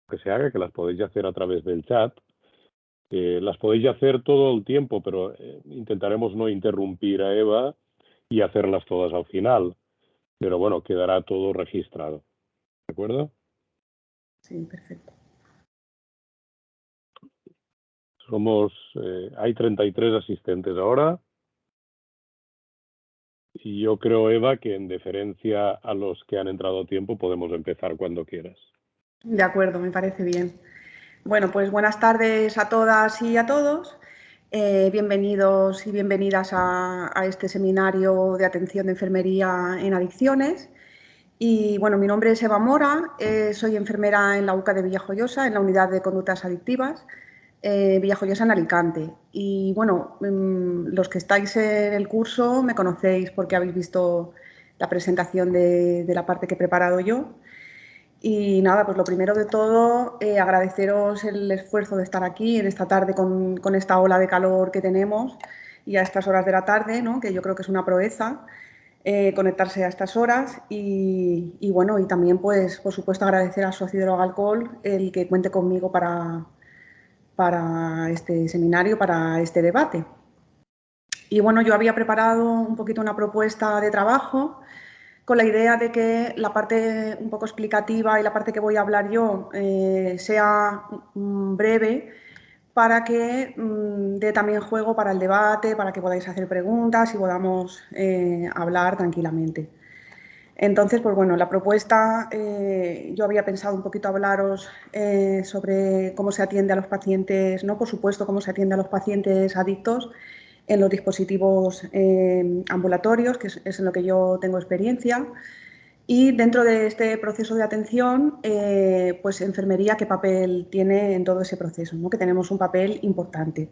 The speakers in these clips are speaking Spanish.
que se haga, que las podéis hacer a través del chat. Las podéis hacer todo el tiempo, pero intentaremos no interrumpir a Eva y hacerlas todas al final. Pero bueno, quedará todo registrado. ¿De acuerdo? Sí, perfecto. Hay 33 asistentes ahora. Y yo creo, Eva, que en deferencia a los que han entrado a tiempo podemos empezar cuando quieras. De acuerdo, me parece bien. Bueno, pues buenas tardes a todas y a todos. Bienvenidos y bienvenidas a este seminario de atención de enfermería en adicciones. Y bueno, mi nombre es Eva Mora, soy enfermera en la UCA de Villajoyosa, en la unidad de conductas adictivas, Villajoyosa en Alicante. Y bueno, los que estáis en el curso me conocéis porque habéis visto la presentación de la parte que he preparado yo. Y nada, pues lo primero de todo, agradeceros el esfuerzo de estar aquí en esta tarde con esta ola de calor que tenemos y a estas horas de la tarde, ¿no? Que yo creo que es una proeza conectarse a estas horas y bueno, y también pues por supuesto agradecer a Socio Alcohol el que cuente conmigo para este seminario, para este debate. Y bueno, yo había preparado un poquito una propuesta de trabajo con la idea de que la parte un poco explicativa y la parte que voy a hablar yo sea breve para que dé también juego para el debate, para que podáis hacer preguntas y podamos hablar tranquilamente. Entonces, pues bueno, la propuesta, yo había pensado un poquito hablaros sobre cómo se atiende a los pacientes, ¿no? Por supuesto, cómo se atiende a los pacientes adictos en los dispositivos ambulatorios, que es en lo que yo tengo experiencia. Y dentro de este proceso de atención, pues enfermería, ¿qué papel tiene en todo ese proceso? ¿No? Que tenemos un papel importante.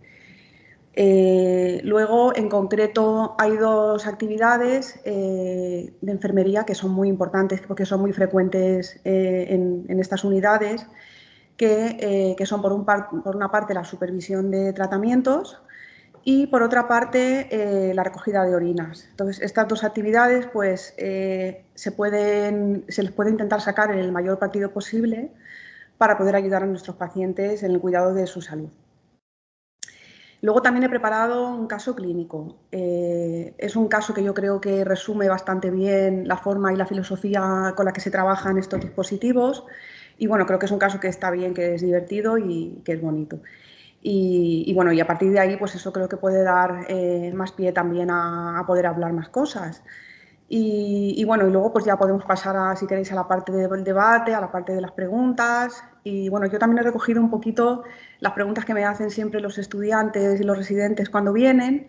Luego, en concreto, hay dos actividades de enfermería que son muy importantes porque son muy frecuentes en estas unidades, que son por una parte la supervisión de tratamientos y por otra parte la recogida de orinas. Entonces, estas dos actividades pues, se les puede intentar sacar el mayor partido posible para poder ayudar a nuestros pacientes en el cuidado de su salud. Luego también he preparado un caso clínico. Es un caso que yo creo que resume bastante bien la forma y la filosofía con la que se trabajan estos dispositivos y bueno, creo que es un caso que está bien, que es divertido y que es bonito. Y bueno, y a partir de ahí, pues eso creo que puede dar más pie también a poder hablar más cosas. Y bueno, y luego pues ya podemos pasar, si queréis, a la parte del debate, a la parte de las preguntas. Y bueno, yo también he recogido un poquito las preguntas que me hacen siempre los estudiantes y los residentes cuando vienen,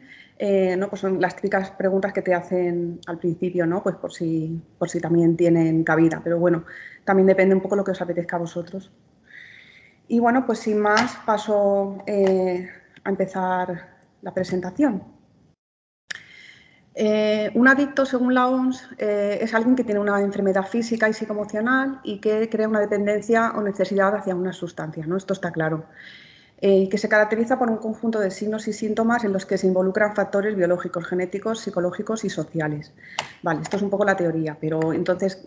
¿no? Pues son las típicas preguntas que te hacen al principio, ¿no? Pues por si también tienen cabida. Pero bueno, también depende un poco lo que os apetezca a vosotros. Y bueno, pues sin más paso a empezar la presentación. Un adicto, según la OMS, es alguien que tiene una enfermedad física y psicoemocional y que crea una dependencia o necesidad hacia una sustancia, ¿no? Esto está claro. Que se caracteriza por un conjunto de signos y síntomas en los que se involucran factores biológicos, genéticos, psicológicos y sociales. Vale, esto es un poco la teoría, pero entonces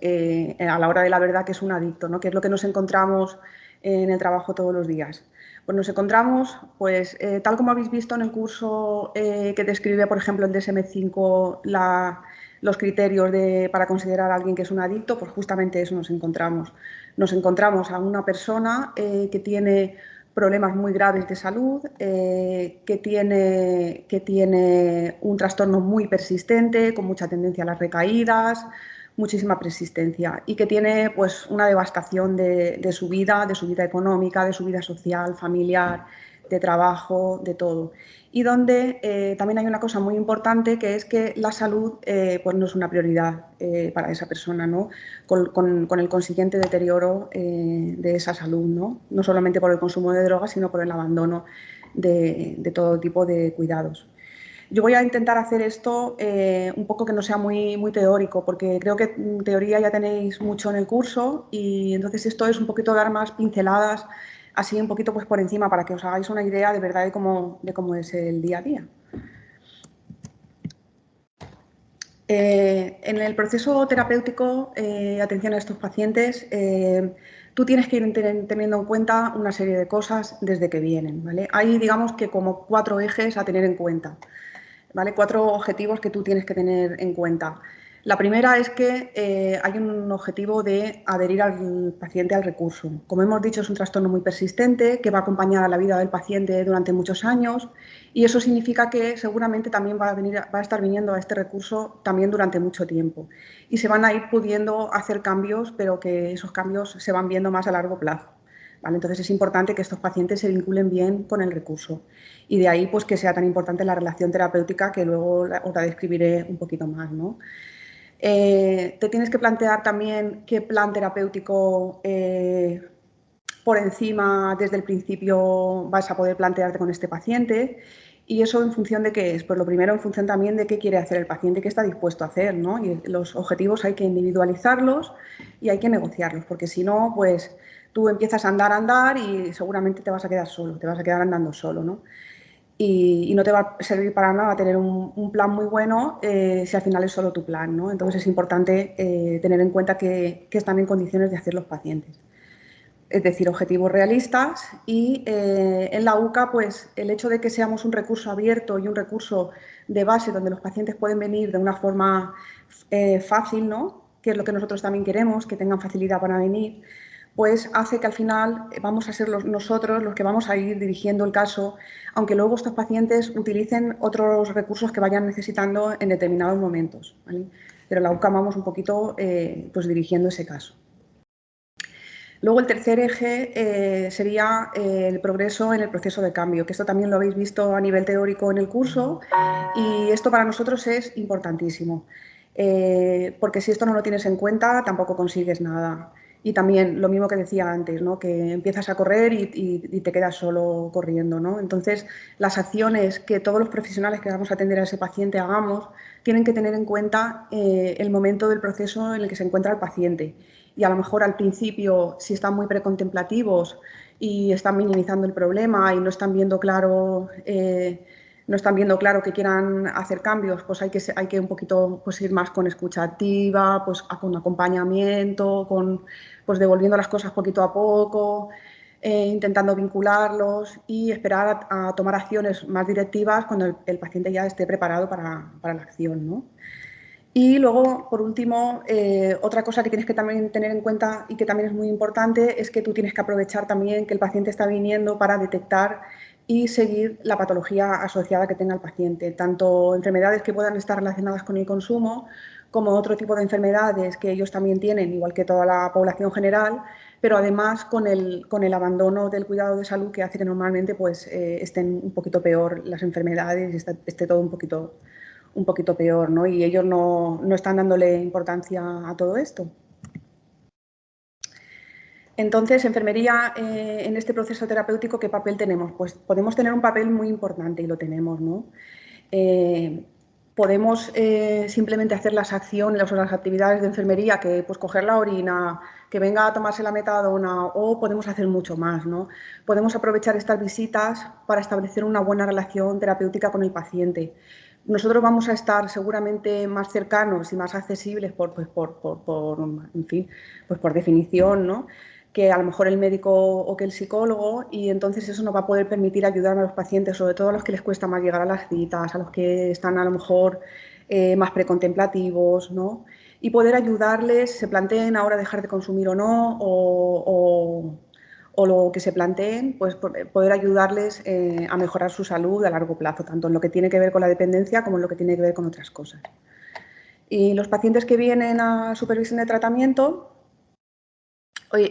a la hora de la verdad, ¿qué es un adicto? ¿No? ¿Qué es lo que nos encontramos en el trabajo todos los días? Pues nos encontramos, pues tal como habéis visto en el curso que describe, por ejemplo, el DSM-5, los criterios para considerar a alguien que es un adicto, pues justamente eso nos encontramos. Nos encontramos a una persona que tiene problemas muy graves de salud, que tiene un trastorno muy persistente, con mucha tendencia a las recaídas, muchísima persistencia y que tiene pues una devastación de su vida económica, de su vida social, familiar, de trabajo, de todo. Y donde también hay una cosa muy importante, que es que la salud pues no es una prioridad para esa persona, ¿no? Con el consiguiente deterioro de esa salud, ¿no? No solamente por el consumo de drogas, sino por el abandono de todo tipo de cuidados. Yo voy a intentar hacer esto un poco que no sea muy, muy teórico, porque creo que teoría ya tenéis mucho en el curso y entonces esto es un poquito dar más pinceladas, así un poquito pues por encima, para que os hagáis una idea de verdad de cómo es el día a día. En el proceso terapéutico, atención a estos pacientes, tú tienes que ir teniendo en cuenta una serie de cosas desde que vienen, ¿vale? Hay, digamos, que como 4 ejes a tener en cuenta, ¿vale? 4 objetivos que tú tienes que tener en cuenta. La primera es que hay un objetivo de adherir al paciente al recurso. Como hemos dicho, es un trastorno muy persistente que va a acompañar a la vida del paciente durante muchos años y eso significa que seguramente también va a estar viniendo a este recurso también durante mucho tiempo. Y se van a ir pudiendo hacer cambios, pero que esos cambios se van viendo más a largo plazo. ¿Vale? Entonces es importante que estos pacientes se vinculen bien con el recurso y de ahí pues que sea tan importante la relación terapéutica que luego os la describiré un poquito más, ¿no? Te tienes que plantear también qué plan terapéutico por encima desde el principio vas a poder plantearte con este paciente y eso en función de qué es. Pues lo primero en función también de qué quiere hacer el paciente, qué está dispuesto a hacer, ¿no? Y los objetivos hay que individualizarlos y hay que negociarlos, porque si no, pues tú empiezas a andar y seguramente te vas a quedar solo, te vas a quedar andando solo, ¿no? Y no te va a servir para nada tener un plan muy bueno si al final es solo tu plan, ¿no? Entonces es importante tener en cuenta que están en condiciones de hacer los pacientes. Es decir, objetivos realistas y en la UCA, pues el hecho de que seamos un recurso abierto y un recurso de base donde los pacientes pueden venir de una forma fácil, ¿no? Que es lo que nosotros también queremos, que tengan facilidad para venir, pues hace que al final vamos a ser nosotros los que vamos a ir dirigiendo el caso, aunque luego estos pacientes utilicen otros recursos que vayan necesitando en determinados momentos, ¿vale? Pero la UCA vamos un poquito pues dirigiendo ese caso. Luego el tercer eje sería el progreso en el proceso de cambio, que esto también lo habéis visto a nivel teórico en el curso y esto para nosotros es importantísimo, porque si esto no lo tienes en cuenta tampoco consigues nada. Y también lo mismo que decía antes, ¿no? Que empiezas a correr y te quedas solo corriendo, ¿no? Entonces, las acciones que todos los profesionales que vamos a atender a ese paciente hagamos tienen que tener en cuenta el momento del proceso en el que se encuentra el paciente. Y a lo mejor al principio, si están muy precontemplativos y están minimizando el problema y no están viendo claro que quieran hacer cambios, pues hay que un poquito pues, ir más con escucha activa, pues con acompañamiento, pues devolviendo las cosas poquito a poco, intentando vincularlos y esperar a tomar acciones más directivas cuando el paciente ya esté preparado para la acción, ¿no? Y luego, por último, otra cosa que tienes que también tener en cuenta y que también es muy importante es que tú tienes que aprovechar también que el paciente está viniendo para detectar y seguir la patología asociada que tenga el paciente, tanto enfermedades que puedan estar relacionadas con el consumo como otro tipo de enfermedades que ellos también tienen, igual que toda la población general, pero además con el abandono del cuidado de salud que hace que normalmente pues, estén un poquito peor las enfermedades y esté todo un poquito peor, ¿no? Y ellos no están dándole importancia a todo esto. Entonces, enfermería, en este proceso terapéutico, ¿qué papel tenemos? Pues podemos tener un papel muy importante y lo tenemos, ¿no? Podemos simplemente hacer las acciones o las actividades de enfermería, que pues coger la orina, que venga a tomarse la metadona, o podemos hacer mucho más, ¿no? Podemos aprovechar estas visitas para establecer una buena relación terapéutica con el paciente. Nosotros vamos a estar seguramente más cercanos y más accesibles en fin, pues por definición, ¿no? Que a lo mejor el médico o que el psicólogo, y entonces eso nos va a poder permitir ayudar a los pacientes, sobre todo a los que les cuesta más llegar a las citas, a los que están a lo mejor más precontemplativos, ¿no? Y poder ayudarles, se planteen ahora dejar de consumir o no, o lo que se planteen, pues poder ayudarles a mejorar su salud a largo plazo, tanto en lo que tiene que ver con la dependencia como en lo que tiene que ver con otras cosas. Y los pacientes que vienen a supervisión de tratamiento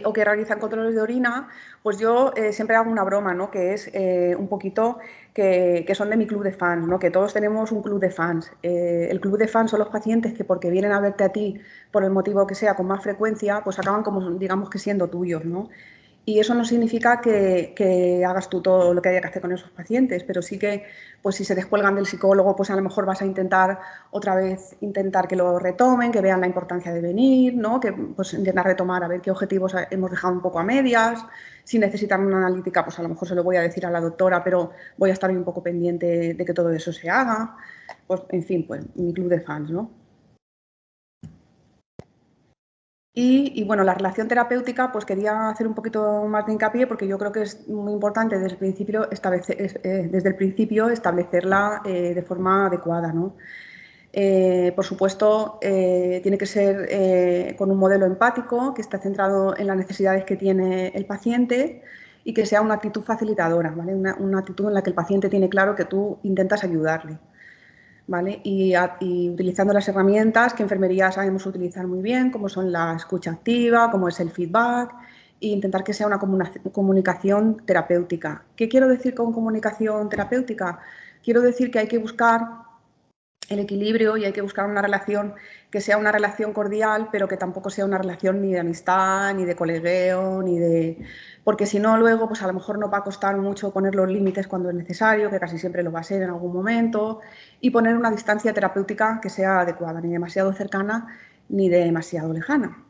o que realizan controles de orina, pues yo siempre hago una broma, ¿no? Que es un poquito que son de mi club de fans, ¿no? Que todos tenemos un club de fans. El club de fans son los pacientes que porque vienen a verte a ti por el motivo que sea con más frecuencia, pues acaban como digamos que siendo tuyos, ¿no? Y eso no significa que hagas tú todo lo que haya que hacer con esos pacientes, pero sí que, pues si se descuelgan del psicólogo, pues a lo mejor vas a intentar otra vez que lo retomen, que vean la importancia de venir, ¿no? Que pues intentar retomar a ver qué objetivos hemos dejado un poco a medias. Si necesitan una analítica, pues a lo mejor se lo voy a decir a la doctora, pero voy a estar un poco pendiente de que todo eso se haga. Pues en fin, pues mi club de fans, ¿no? Y bueno, la relación terapéutica, pues quería hacer un poquito más de hincapié porque yo creo que es muy importante desde el principio establecerla de forma adecuada, ¿no? Por supuesto, tiene que ser con un modelo empático que esté centrado en las necesidades que tiene el paciente y que sea una actitud facilitadora, ¿vale? Una actitud en la que el paciente tiene claro que tú intentas ayudarle. ¿Vale? Y utilizando las herramientas que enfermería sabemos utilizar muy bien, como son la escucha activa, como es el feedback, e intentar que sea una comunicación terapéutica. ¿Qué quiero decir con comunicación terapéutica? Quiero decir que hay que buscar el equilibrio y hay que buscar una relación que sea una relación cordial, pero que tampoco sea una relación ni de amistad, ni de colegueo, ni de... Porque si no, luego, pues a lo mejor nos va a costar mucho poner los límites cuando es necesario, que casi siempre lo va a ser en algún momento, y poner una distancia terapéutica que sea adecuada, ni demasiado cercana, ni demasiado lejana.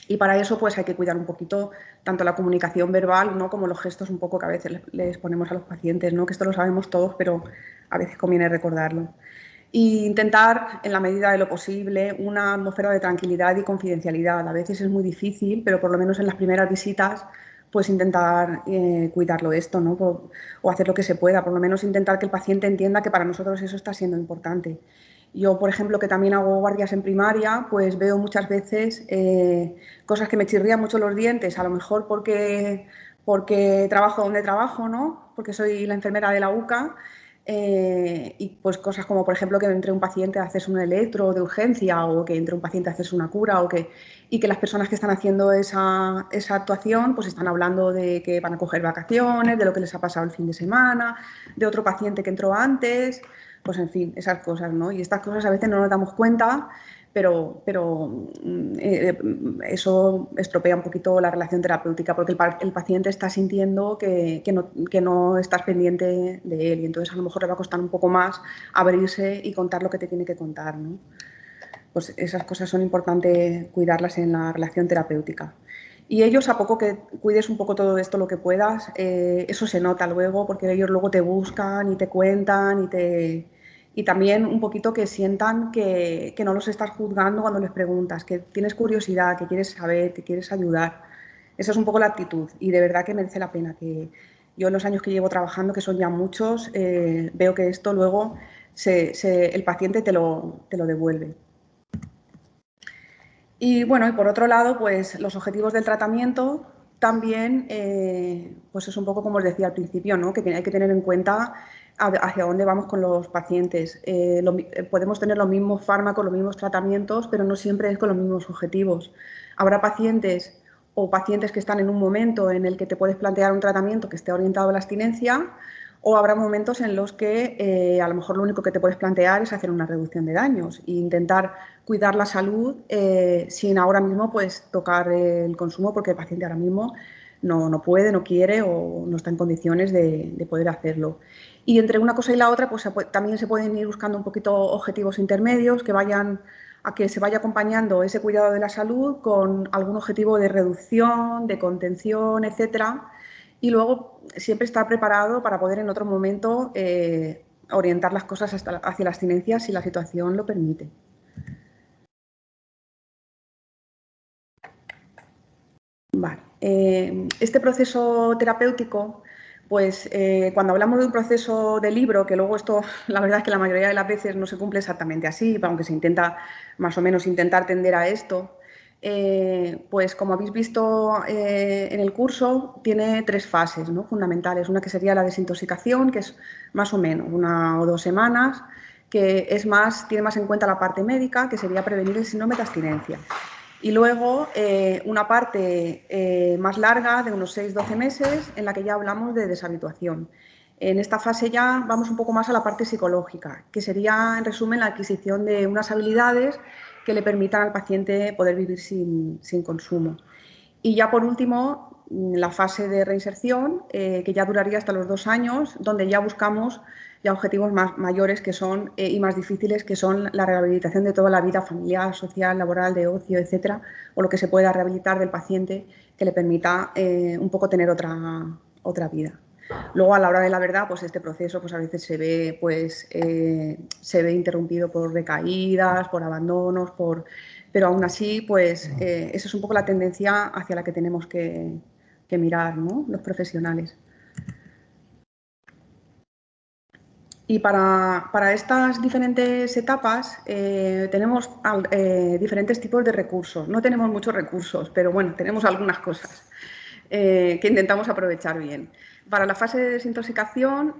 Y para eso, pues hay que cuidar un poquito tanto la comunicación verbal, ¿no?, como los gestos un poco que a veces les ponemos a los pacientes, ¿no?, que esto lo sabemos todos, pero a veces conviene recordarlo. Y intentar, en la medida de lo posible, una atmósfera de tranquilidad y confidencialidad. A veces es muy difícil, pero por lo menos en las primeras visitas, pues intentar cuidarlo esto, ¿no? O hacer lo que se pueda, por lo menos intentar que el paciente entienda que para nosotros eso está siendo importante. Yo, por ejemplo, que también hago guardias en primaria, pues veo muchas veces cosas que me chirrían mucho los dientes, a lo mejor porque trabajo donde trabajo, ¿no? Porque soy la enfermera de la UCA. Y pues cosas como, por ejemplo, que entre un paciente a hacerse un electro de urgencia o que entre un paciente a hacerse una cura y que las personas que están haciendo esa actuación pues están hablando de que van a coger vacaciones, de lo que les ha pasado el fin de semana, de otro paciente que entró antes, pues en fin, esas cosas, ¿no? Y estas cosas a veces no nos damos cuenta, pero eso estropea un poquito la relación terapéutica porque el paciente está sintiendo que no estás pendiente de él y entonces a lo mejor le va a costar un poco más abrirse y contar lo que te tiene que contar, ¿no? Pues esas cosas son importantes cuidarlas en la relación terapéutica. Y ellos, a poco que cuides un poco todo esto lo que puedas, eso se nota luego porque ellos luego te buscan y te cuentan y también un poquito que sientan que no los estás juzgando cuando les preguntas, que tienes curiosidad, que quieres saber, que quieres ayudar. Esa es un poco la actitud y de verdad que merece la pena. Que yo en los años que llevo trabajando, que son ya muchos, veo que esto luego el paciente te lo devuelve. Y bueno, y por otro lado, pues los objetivos del tratamiento también, pues es un poco como os decía al principio, ¿no?, que hay que tener en cuenta hacia dónde vamos con los pacientes. Podemos tener los mismos fármacos, los mismos tratamientos, pero no siempre es con los mismos objetivos. Habrá pacientes que están en un momento en el que te puedes plantear un tratamiento que esté orientado a la abstinencia, o habrá momentos en los que a lo mejor lo único que te puedes plantear es hacer una reducción de daños e intentar cuidar la salud sin ahora mismo pues tocar el consumo porque el paciente ahora mismo no puede, no quiere o no está en condiciones de poder hacerlo. Y entre una cosa y la otra pues también se pueden ir buscando un poquito objetivos intermedios que vayan a que se vaya acompañando ese cuidado de la salud con algún objetivo de reducción, de contención, etcétera. Y luego siempre estar preparado para poder en otro momento orientar las cosas hacia la abstinencia si la situación lo permite. Vale. Este proceso terapéutico, pues cuando hablamos de un proceso de libro, que luego esto, la verdad es que la mayoría de las veces no se cumple exactamente así, aunque se intenta más o menos intentar tender a esto, pues como habéis visto en el curso, tiene 3 fases, ¿no?, fundamentales. Una que sería la desintoxicación, que es más o menos 1 o 2 semanas, que es tiene más en cuenta la parte médica, que sería prevenir el síndrome de abstinencia. Y luego una parte más larga, de unos 6-12 meses, en la que ya hablamos de deshabituación. En esta fase ya vamos un poco más a la parte psicológica, que sería, en resumen, la adquisición de unas habilidades que le permitan al paciente poder vivir sin consumo. Y ya por último, la fase de reinserción, que ya duraría hasta los 2 años, donde ya buscamos ya objetivos más mayores que son, y más difíciles, que son la rehabilitación de toda la vida familiar, social, laboral, de ocio, etcétera, o lo que se pueda rehabilitar del paciente que le permita un poco tener otra vida. Luego, a la hora de la verdad, pues este proceso pues a veces se ve interrumpido por recaídas, por abandonos, por Pero aún así, pues esa es un poco la tendencia hacia la que tenemos que mirar, ¿no?, los profesionales. Y para estas diferentes etapas tenemos diferentes tipos de recursos. No tenemos muchos recursos, pero bueno, tenemos algunas cosas que intentamos aprovechar bien. Para la fase de desintoxicación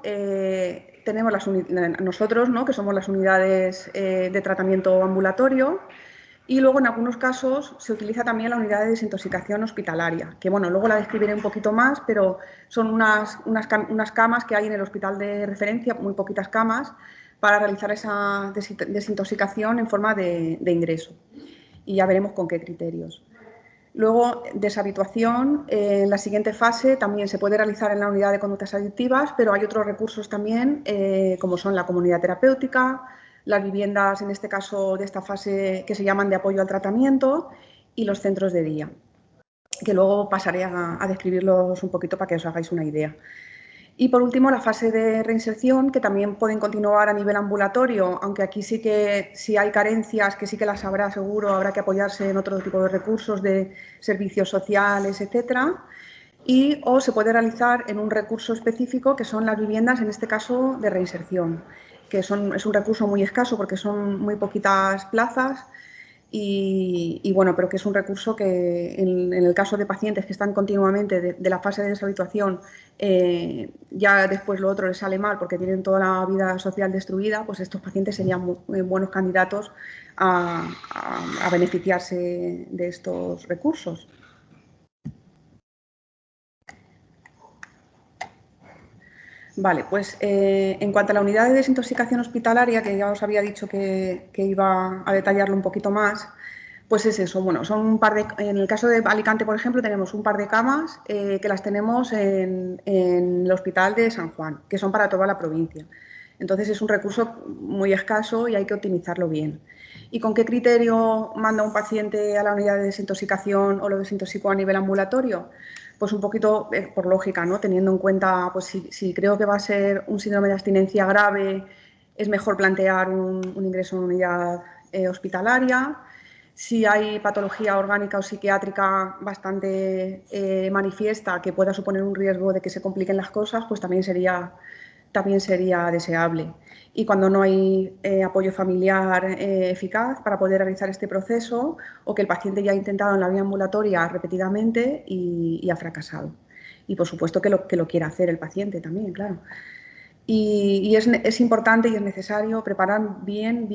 tenemos nosotros, ¿no?, que somos las unidades de tratamiento ambulatorio, y luego en algunos casos se utiliza también la unidad de desintoxicación hospitalaria, que bueno, luego la describiré un poquito más, pero son unas camas que hay en el hospital de referencia, muy poquitas camas, para realizar esa desintoxicación en forma de ingreso. Y ya veremos con qué criterios. Luego, deshabituación, en la siguiente fase también se puede realizar en la unidad de conductas adictivas, pero hay otros recursos también, como son la comunidad terapéutica, las viviendas, en este caso de esta fase, que se llaman de apoyo al tratamiento, y los centros de día, que luego pasaré a describirlos un poquito para que os hagáis una idea. Y por último, la fase de reinserción, que también pueden continuar a nivel ambulatorio, aunque aquí sí que si hay carencias, que sí que las habrá seguro, habrá que apoyarse en otro tipo de recursos de servicios sociales, etcétera. O se puede realizar en un recurso específico, que son las viviendas, en este caso, de reinserción, que es un recurso muy escaso porque son muy poquitas plazas. Y bueno, pero que es un recurso que en el caso de pacientes que están continuamente de la fase de deshabituación, ya después lo otro les sale mal porque tienen toda la vida social destruida, pues estos pacientes serían muy buenos candidatos a beneficiarse de estos recursos. Vale, pues en cuanto a la unidad de desintoxicación hospitalaria, que ya os había dicho que iba a detallarlo un poquito más, pues es eso. Bueno, son en el caso de Alicante, por ejemplo, tenemos un par de camas que las tenemos en el Hospital de San Juan, que son para toda la provincia. Entonces es un recurso muy escaso y hay que optimizarlo bien. ¿Y con qué criterio manda un paciente a la unidad de desintoxicación o lo desintoxicó a nivel ambulatorio? Pues un poquito por lógica, ¿no?, teniendo en cuenta, pues si creo que va a ser un síndrome de abstinencia grave, es mejor plantear un ingreso en unidad hospitalaria. Si hay patología orgánica o psiquiátrica bastante manifiesta que pueda suponer un riesgo de que se compliquen las cosas, pues también sería deseable. Y cuando no hay apoyo familiar eficaz para poder realizar este proceso, o que el paciente ya ha intentado en la vía ambulatoria repetidamente y ha fracasado. Y por supuesto que lo quiera hacer el paciente también, claro. Y es importante y es necesario preparar bien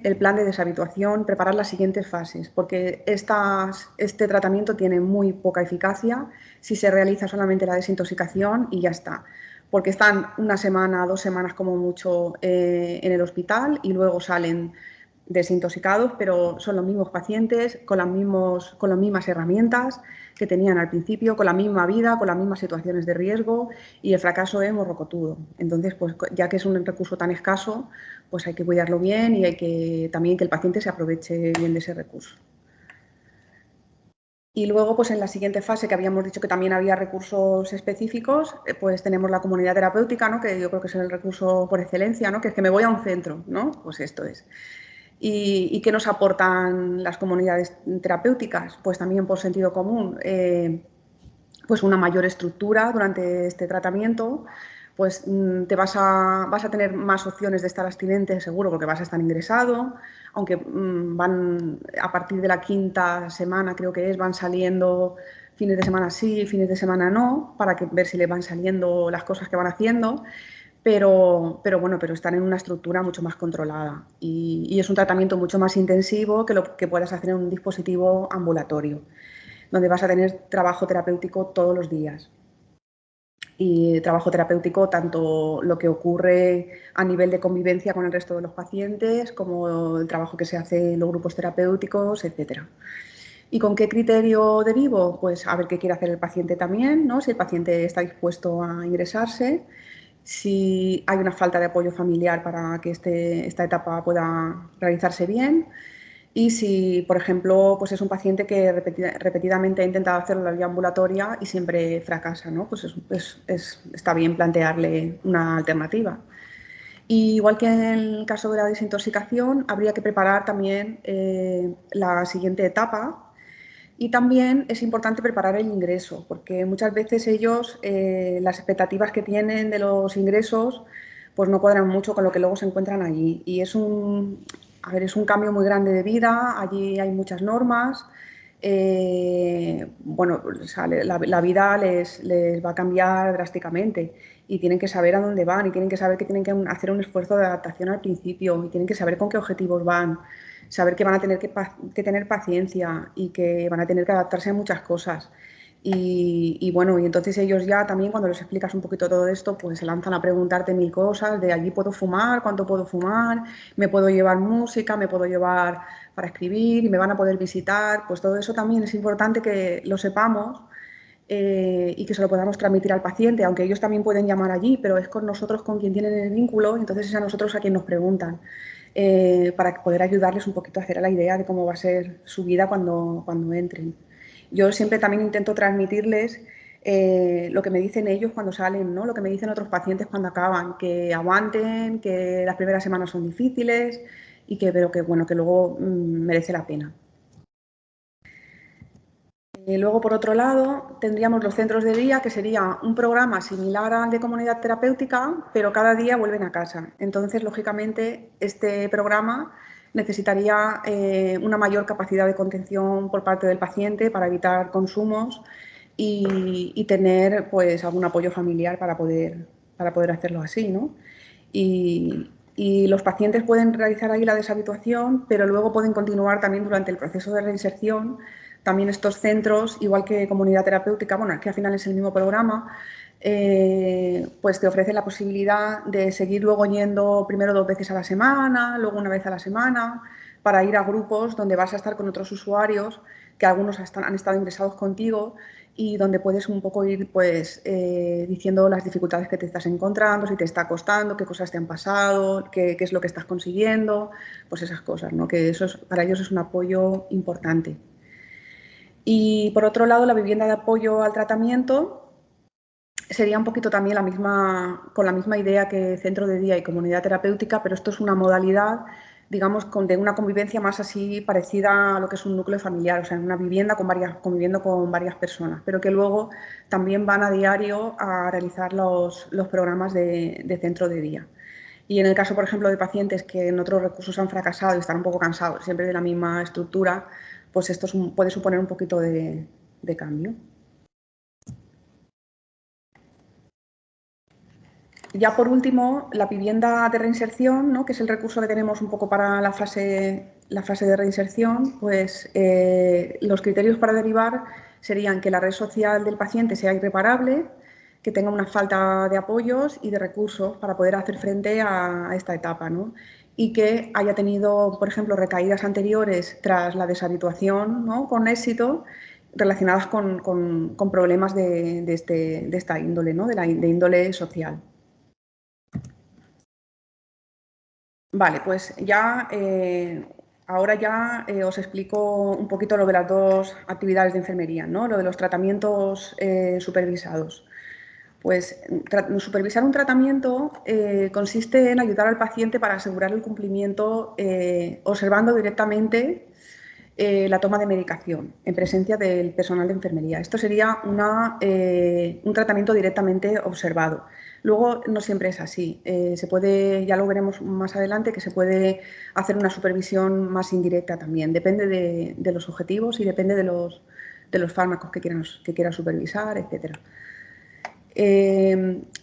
el plan de deshabituación, preparar las siguientes fases, porque este tratamiento tiene muy poca eficacia si se realiza solamente la desintoxicación y ya está, porque están una semana, 2 semanas como mucho en el hospital y luego salen desintoxicados, pero son los mismos pacientes, con las mismas herramientas que tenían al principio, con la misma vida, con las mismas situaciones de riesgo, y el fracaso es morrocotudo. Entonces, pues ya que es un recurso tan escaso, pues hay que cuidarlo bien y hay que también que el paciente se aproveche bien de ese recurso. Y luego, pues en la siguiente fase, que habíamos dicho que también había recursos específicos, pues tenemos la comunidad terapéutica, ¿no?, que yo creo que es el recurso por excelencia, ¿no?, que es que me voy a un centro, ¿no? Pues esto es. ¿Y qué nos aportan las comunidades terapéuticas? Pues también por sentido común, pues una mayor estructura durante este tratamiento, pues vas a tener más opciones de estar abstinente, seguro, porque vas a estar ingresado, aunque van a partir de la 5ª semana, creo que van saliendo fines de semana sí, fines de semana no, para ver si le van saliendo las cosas que van haciendo. Pero están en una estructura mucho más controlada y es un tratamiento mucho más intensivo que lo que puedas hacer en un dispositivo ambulatorio, donde vas a tener trabajo terapéutico todos los días. Y trabajo terapéutico tanto lo que ocurre a nivel de convivencia con el resto de los pacientes, como el trabajo que se hace en los grupos terapéuticos, etc. ¿Y con qué criterio derivo? Pues a ver qué quiere hacer el paciente también, ¿no?, si el paciente está dispuesto a ingresarse, si hay una falta de apoyo familiar para que esta etapa pueda realizarse bien, y si, por ejemplo, pues es un paciente que repetidamente ha intentado hacerlo en la vía ambulatoria y siempre fracasa, ¿no? Pues está bien plantearle una alternativa. Y igual que en el caso de la desintoxicación, habría que preparar también la siguiente etapa. Y también es importante preparar el ingreso, porque muchas veces ellos, las expectativas que tienen de los ingresos, pues no cuadran mucho con lo que luego se encuentran allí. Y es es un cambio muy grande de vida, allí hay muchas normas. Bueno, o sea, la vida les va a cambiar drásticamente y tienen que saber a dónde van y tienen que saber que tienen que hacer un esfuerzo de adaptación al principio y tienen que saber con qué objetivos van, saber que van a tener que tener paciencia y que van a tener que adaptarse a muchas cosas. Y bueno, y entonces ellos ya también cuando les explicas un poquito todo esto, pues se lanzan a preguntarte mil cosas, de allí puedo fumar, cuánto puedo fumar, me puedo llevar música, me puedo llevar para escribir y me van a poder visitar, pues todo eso también es importante que lo sepamos y que se lo podamos transmitir al paciente, aunque ellos también pueden llamar allí, pero es con nosotros con quien tienen el vínculo, entonces es a nosotros a quien nos preguntan, para poder ayudarles un poquito a hacer la idea de cómo va a ser su vida cuando entren. Yo siempre también intento transmitirles lo que me dicen ellos cuando salen, ¿no? Lo que me dicen otros pacientes cuando acaban, que aguanten, que las primeras semanas son difíciles, pero que, bueno, que luego merece la pena. Luego, por otro lado, tendríamos los centros de día, que sería un programa similar al de comunidad terapéutica, pero cada día vuelven a casa. Entonces, lógicamente, este programa necesitaría una mayor capacidad de contención por parte del paciente para evitar consumos y tener pues, algún apoyo familiar para poder hacerlo así, ¿no? Y los pacientes pueden realizar ahí la deshabituación, pero luego pueden continuar también durante el proceso de reinserción. También estos centros, igual que comunidad terapéutica, bueno, que al final es el mismo programa, pues te ofrecen la posibilidad de seguir luego yendo primero 2 veces a la semana, luego 1 vez a la semana, para ir a grupos donde vas a estar con otros usuarios, que algunos han estado ingresados contigo y donde puedes un poco ir pues, diciendo las dificultades que te estás encontrando, si te está costando, qué cosas te han pasado, qué es lo que estás consiguiendo, pues esas cosas, ¿no? Que eso para ellos es un apoyo importante. Y por otro lado, la vivienda de apoyo al tratamiento sería un poquito también con la misma idea que centro de día y comunidad terapéutica, pero esto es una modalidad, digamos, de una convivencia más así parecida a lo que es un núcleo familiar, o sea, en una vivienda conviviendo con varias personas, pero que luego también van a diario a realizar los programas de centro de día. Y en el caso, por ejemplo, de pacientes que en otros recursos han fracasado y están un poco cansados siempre de la misma estructura, pues esto puede suponer un poquito de cambio. Ya por último, la vivienda de reinserción, ¿no? Que es el recurso que tenemos un poco para la fase de reinserción, pues los criterios para derivar serían que la red social del paciente sea irreparable, que tenga una falta de apoyos y de recursos para poder hacer frente a esta etapa, ¿no? Y que haya tenido, por ejemplo, recaídas anteriores tras la deshabituación, ¿no? Con éxito, relacionadas con problemas de esta índole, ¿no? De índole social. Vale, pues ya ahora ya os explico un poquito lo de las dos actividades de enfermería, ¿no? Lo de los tratamientos supervisados. Pues supervisar un tratamiento consiste en ayudar al paciente para asegurar el cumplimiento observando directamente la toma de medicación en presencia del personal de enfermería. Esto sería un tratamiento directamente observado. Luego no siempre es así. Se puede, ya lo veremos más adelante, que se puede hacer una supervisión más indirecta también. Depende de los objetivos y depende de los fármacos que quiera supervisar, etc.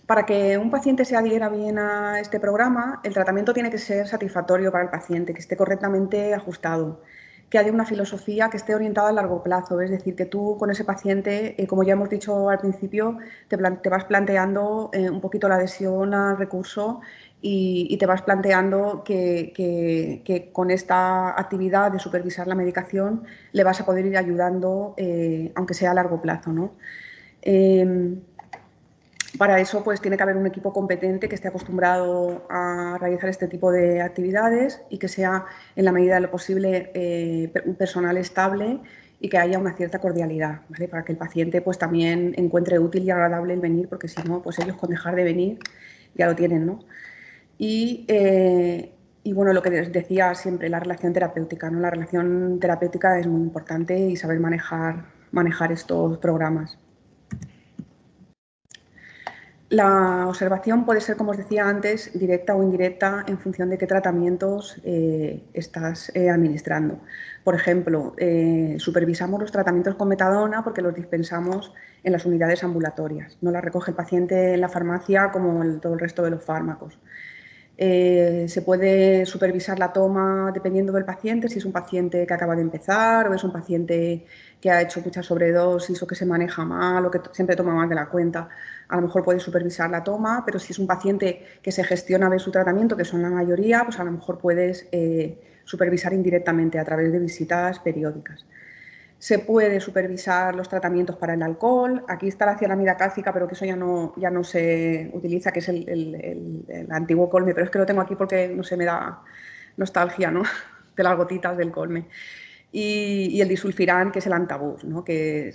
Para que un paciente se adhiera bien a este programa, el tratamiento tiene que ser satisfactorio para el paciente, que esté correctamente ajustado, que haya una filosofía que esté orientada a largo plazo, es decir, que tú con ese paciente, como ya hemos dicho al principio, te vas planteando un poquito la adhesión al recurso y te vas planteando que con esta actividad de supervisar la medicación le vas a poder ir ayudando, aunque sea a largo plazo, ¿no? Para eso, pues tiene que haber un equipo competente que esté acostumbrado a realizar este tipo de actividades y que sea, en la medida de lo posible, un personal estable y que haya una cierta cordialidad, ¿vale? Para que el paciente pues también encuentre útil y agradable el venir, porque si no, pues ellos con dejar de venir ya lo tienen, ¿no? Y bueno, lo que les decía siempre, la relación terapéutica, ¿no? La relación terapéutica es muy importante y saber manejar estos programas. La observación puede ser, como os decía antes, directa o indirecta en función de qué tratamientos estás administrando. Por ejemplo, supervisamos los tratamientos con metadona porque los dispensamos en las unidades ambulatorias. No las recoge el paciente en la farmacia como todo el resto de los fármacos. Se puede supervisar la toma dependiendo del paciente, si es un paciente que acaba de empezar o es un paciente que ha hecho mucha sobredosis o que se maneja mal o que siempre toma más de la cuenta. A lo mejor puedes supervisar la toma, pero si es un paciente que se gestiona bien su tratamiento, que son la mayoría, pues a lo mejor puedes supervisar indirectamente a través de visitas periódicas. Se puede supervisar los tratamientos para el alcohol. Aquí está la cianamida cálcica, pero que eso ya no se utiliza, que es el antiguo colme, pero es que lo tengo aquí porque no sé, me da nostalgia, ¿no? De las gotitas del colme. Y el disulfiram, que es el antabús, ¿no? que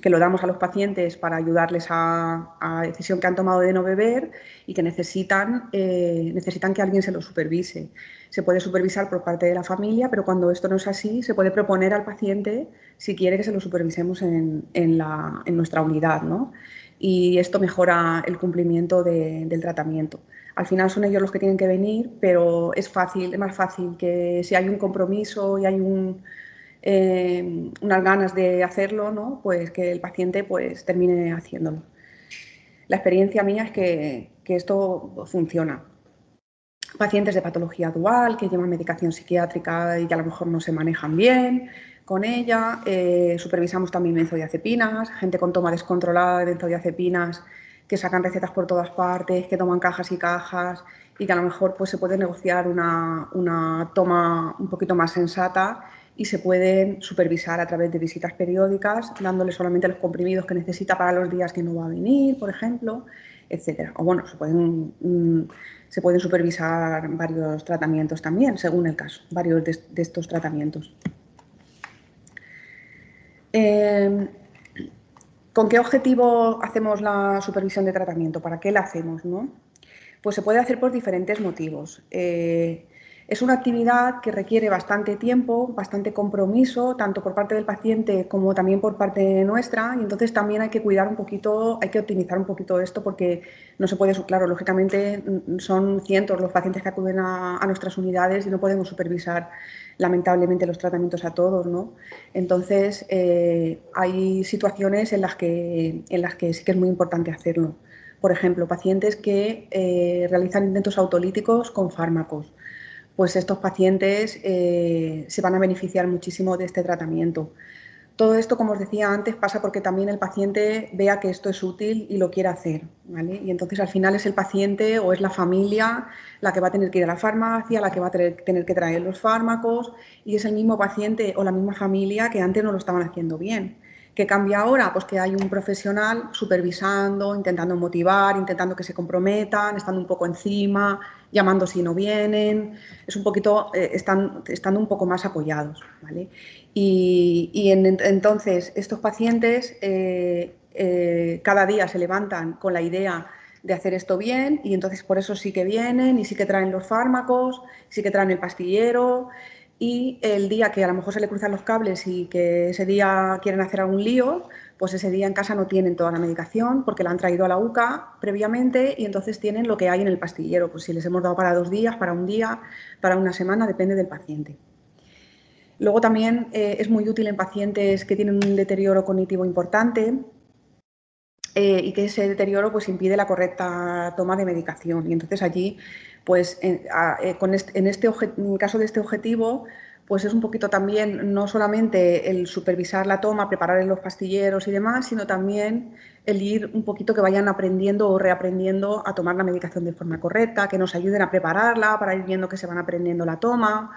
lo damos a los pacientes para ayudarles a la decisión que han tomado de no beber y que necesitan que alguien se lo supervise. Se puede supervisar por parte de la familia, pero cuando esto no es así, se puede proponer al paciente si quiere que se lo supervisemos en nuestra unidad, ¿no? Y esto mejora el cumplimiento del tratamiento. Al final son ellos los que tienen que venir, pero es más fácil que si hay un compromiso y hay unas ganas de hacerlo, ¿no? Pues que el paciente pues, termine haciéndolo. La experiencia mía es que esto funciona. Pacientes de patología dual que llevan medicación psiquiátrica y que a lo mejor no se manejan bien con ella. Supervisamos también benzodiazepinas, gente con toma descontrolada de benzodiazepinas que sacan recetas por todas partes, que toman cajas y cajas y que a lo mejor pues, se puede negociar una toma un poquito más sensata y se pueden supervisar a través de visitas periódicas, dándole solamente los comprimidos que necesita para los días que no va a venir, por ejemplo, etcétera. O bueno, se pueden supervisar varios tratamientos también, según el caso, varios de estos tratamientos. ¿Con qué objetivo hacemos la supervisión de tratamiento? ¿Para qué la hacemos, no? Pues se puede hacer por diferentes motivos. Es una actividad que requiere bastante tiempo, bastante compromiso, tanto por parte del paciente como también por parte nuestra, y entonces también hay que cuidar un poquito, hay que optimizar un poquito esto porque no se puede, claro, lógicamente son cientos los pacientes que acuden a nuestras unidades y no podemos supervisar lamentablemente los tratamientos a todos, ¿no? Entonces hay situaciones en las que sí que es muy importante hacerlo. Por ejemplo, pacientes que realizan intentos autolíticos con fármacos. Pues estos pacientes se van a beneficiar muchísimo de este tratamiento. Todo esto, como os decía antes, pasa porque también el paciente vea que esto es útil y lo quiere hacer, ¿vale? Y entonces al final es el paciente o es la familia la que va a tener que ir a la farmacia, la que va a tener que traer los fármacos y es el mismo paciente o la misma familia que antes no lo estaban haciendo bien. ¿Qué cambia ahora? Pues que hay un profesional supervisando, intentando motivar, intentando que se comprometan, estando un poco encima, llamando si no vienen, es un poquito, estando un poco más apoyados, ¿vale? Entonces, estos pacientes cada día se levantan con la idea de hacer esto bien y entonces por eso sí que vienen y sí que traen los fármacos, sí que traen el pastillero y el día que a lo mejor se le cruzan los cables y que ese día quieren hacer algún lío, pues ese día en casa no tienen toda la medicación porque la han traído a la UCA previamente y entonces tienen lo que hay en el pastillero, pues si les hemos dado para 2 días, para un día, para una semana, depende del paciente. Luego también es muy útil en pacientes que tienen un deterioro cognitivo importante y que ese deterioro pues, impide la correcta toma de medicación. Y entonces allí, pues en el caso de este objetivo, pues es un poquito también no solamente el supervisar la toma, preparar los pastilleros y demás, sino también el ir un poquito que vayan aprendiendo o reaprendiendo a tomar la medicación de forma correcta, que nos ayuden a prepararla para ir viendo que se van aprendiendo la toma,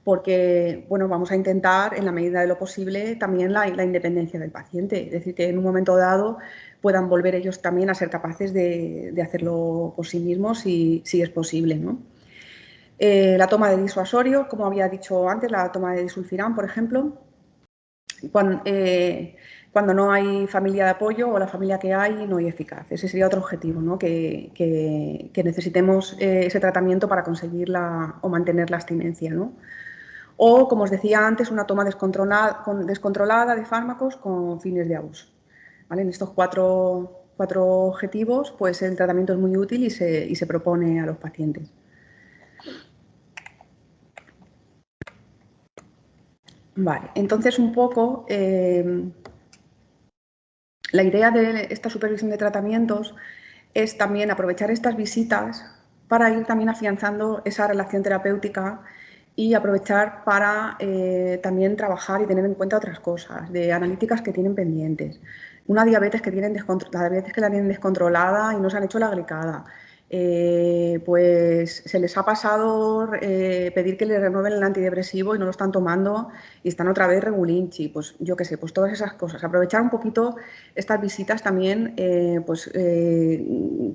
porque bueno, vamos a intentar, en la medida de lo posible, también la independencia del paciente. Es decir, que en un momento dado puedan volver ellos también a ser capaces de hacerlo por sí mismos si es posible, ¿no? La toma de disuasorio, como había dicho antes, la toma de disulfiram, por ejemplo, cuando no hay familia de apoyo o la familia que hay no es eficaz. Ese sería otro objetivo, ¿no? que necesitemos ese tratamiento para conseguir o mantener la abstinencia, ¿no? O, como os decía antes, una toma descontrolada de fármacos con fines de abuso. ¿Vale? En estos cuatro objetivos, pues el tratamiento es muy útil y se propone a los pacientes. Vale, entonces un poco la idea de esta supervisión de tratamientos es también aprovechar estas visitas para ir también afianzando esa relación terapéutica y aprovechar para también trabajar y tener en cuenta otras cosas, de analíticas que tienen pendientes. Una diabetes que tienen la diabetes que la tienen descontrolada y no se han hecho la glicada. Pues se les ha pasado pedir que les renueven el antidepresivo y no lo están tomando y están otra vez regulinchi, pues yo qué sé, pues todas esas cosas. Aprovechar un poquito estas visitas también,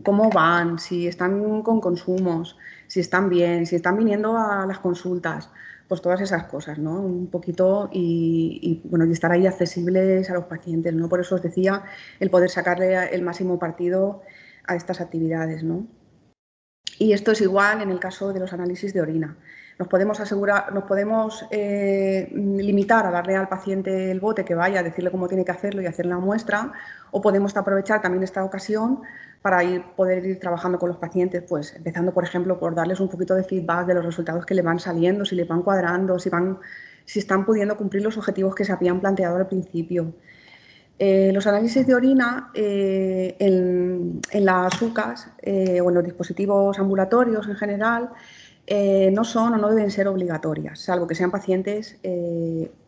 cómo van, si están con consumos, si están bien, si están viniendo a las consultas, pues todas esas cosas, ¿no? Un poquito y estar ahí accesibles a los pacientes, ¿no? Por eso os decía el poder sacarle el máximo partido a estas actividades, ¿no? Y esto es igual en el caso de los análisis de orina. Nos podemos limitar a darle al paciente el bote que vaya, decirle cómo tiene que hacerlo y hacer la muestra, o podemos aprovechar también esta ocasión para poder ir trabajando con los pacientes, pues empezando, por ejemplo, por darles un poquito de feedback de los resultados que le van saliendo, si le van cuadrando, si están pudiendo cumplir los objetivos que se habían planteado al principio. Los análisis de orina en las UCAs o en los dispositivos ambulatorios en general no son o no deben ser obligatorias, salvo que sean pacientes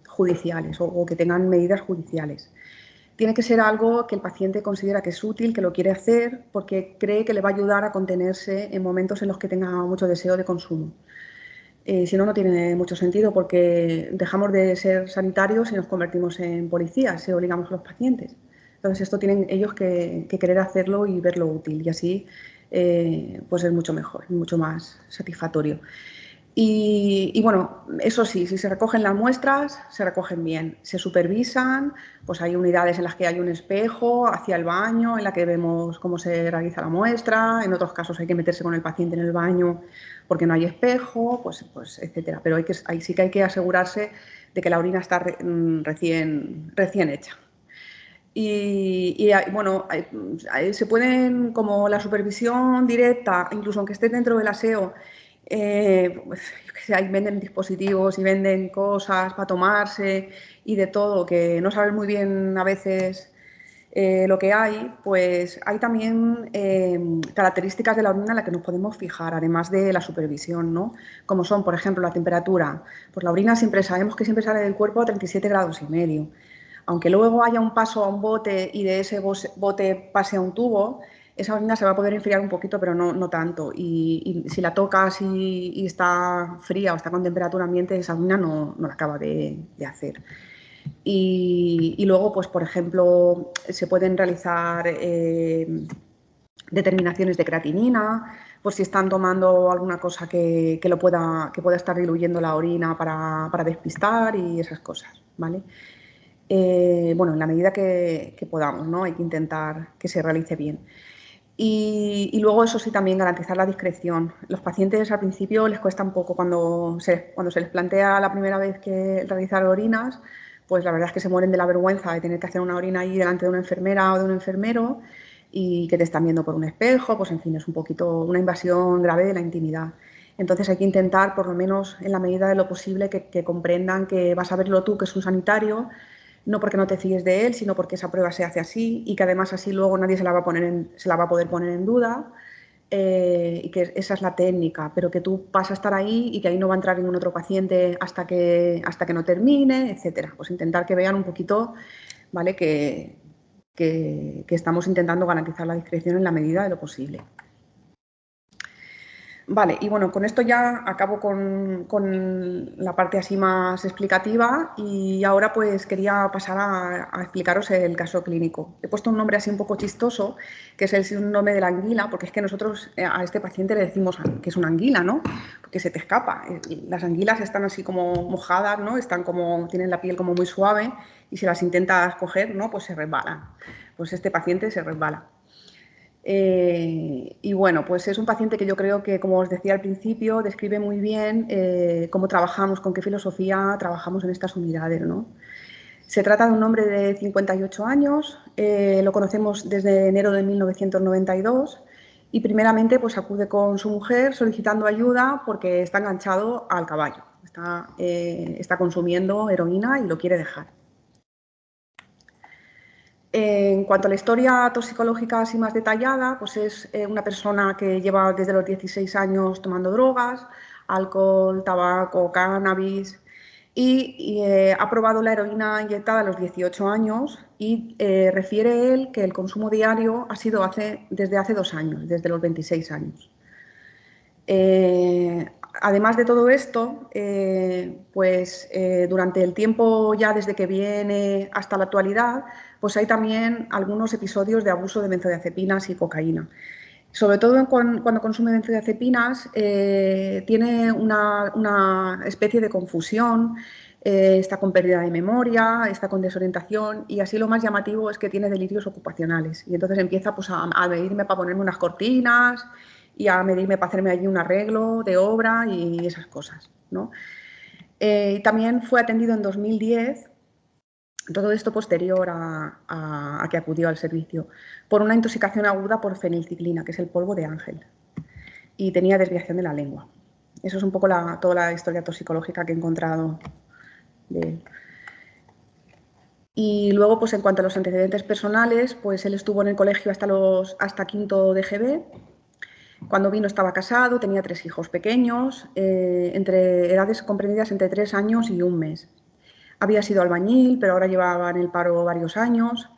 judiciales o que tengan medidas judiciales. Tiene que ser algo que el paciente considera que es útil, que lo quiere hacer, porque cree que le va a ayudar a contenerse en momentos en los que tenga mucho deseo de consumo. Si no, no tiene mucho sentido porque dejamos de ser sanitarios y nos convertimos en policías si obligamos a los pacientes. Entonces, esto tienen ellos que querer hacerlo y verlo útil y así pues es mucho mejor, mucho más satisfactorio. Y bueno, eso sí, si se recogen las muestras, se recogen bien, se supervisan, pues hay unidades en las que hay un espejo hacia el baño, en la que vemos cómo se realiza la muestra, en otros casos hay que meterse con el paciente en el baño porque no hay espejo, pues etcétera. Pero ahí sí que hay que asegurarse de que la orina está recién hecha. Y bueno, se pueden, como la supervisión directa, incluso aunque esté dentro del aseo, pues, ahí venden dispositivos y venden cosas para tomarse y de todo, que no sabes muy bien a veces lo que hay, pues hay también características de la orina en las que nos podemos fijar, además de la supervisión, ¿no? Como son, por ejemplo, la temperatura. Pues la orina sabemos que siempre sale del cuerpo a 37,5 grados. Aunque luego haya un paso a un bote y de ese bote pase a un tubo, esa orina se va a poder enfriar un poquito, pero no tanto. Y si la tocas y está fría o está con temperatura ambiente, esa orina no la acaba de hacer. Y luego, pues por ejemplo, se pueden realizar determinaciones de creatinina, por si están tomando alguna cosa que pueda estar diluyendo la orina para despistar y esas cosas, ¿vale? Bueno, en la medida que podamos, ¿no? Hay que intentar que se realice bien. Y luego, eso sí, también garantizar la discreción. Los pacientes al principio les cuesta un poco cuando se les plantea la primera vez que realizar orinas, pues la verdad es que se mueren de la vergüenza de tener que hacer una orina ahí delante de una enfermera o de un enfermero y que te están viendo por un espejo, pues en fin, es un poquito una invasión grave de la intimidad. Entonces hay que intentar, por lo menos en la medida de lo posible, que comprendan que vas a verlo tú, que es un sanitario, no porque no te fíes de él, sino porque esa prueba se hace así y que además así luego nadie se la va a poder poner en duda y que esa es la técnica, pero que tú vas a estar ahí y que ahí no va a entrar ningún otro paciente hasta que no termine, etcétera. Pues intentar que vean un poquito, ¿vale? Que estamos intentando garantizar la discreción en la medida de lo posible. Vale, y bueno, con esto ya acabo con la parte así más explicativa y ahora pues quería pasar a explicaros el caso clínico. He puesto un nombre así un poco chistoso, que es el síndrome de la anguila, porque es que nosotros a este paciente le decimos que es una anguila, ¿no? Porque se te escapa. Las anguilas están así como mojadas, ¿no? Están como, tienen la piel como muy suave y si las intentas coger, ¿no? Pues se resbalan. Pues este paciente se resbala. Y bueno, pues es un paciente que yo creo que, como os decía al principio, describe muy bien cómo trabajamos, con qué filosofía trabajamos en estas unidades, ¿no? Se trata de un hombre de 58 años, lo conocemos desde enero de 1992 y primeramente pues acude con su mujer solicitando ayuda porque está enganchado al caballo, está consumiendo heroína y lo quiere dejar. En cuanto a la historia toxicológica así más detallada, pues es una persona que lleva desde los 16 años tomando drogas, alcohol, tabaco, cannabis y ha probado la heroína inyectada a los 18 años y refiere él que el consumo diario ha sido desde hace 2 años, desde los 26 años. Además de todo esto, durante el tiempo ya desde que viene hasta la actualidad, pues hay también algunos episodios de abuso de benzodiazepinas y cocaína. Sobre todo cuando consume benzodiazepinas, tiene una especie de confusión, está con pérdida de memoria, está con desorientación y así lo más llamativo es que tiene delirios ocupacionales. Y entonces empieza pues, a medirme para ponerme unas cortinas y a medirme para hacerme allí un arreglo de obra y esas cosas, ¿no? También fue atendido en 2010, todo esto posterior a que acudió al servicio, por una intoxicación aguda por fenilciclina, que es el polvo de ángel, y tenía desviación de la lengua. Eso es un poco toda la historia toxicológica que he encontrado de él. Y luego, pues en cuanto a los antecedentes personales, pues él estuvo en el colegio hasta quinto de GB. Cuando vino estaba casado, tenía 3 hijos pequeños, entre edades comprendidas entre 3 años y 1 mes. Había sido albañil, pero ahora llevaba en el paro varios años.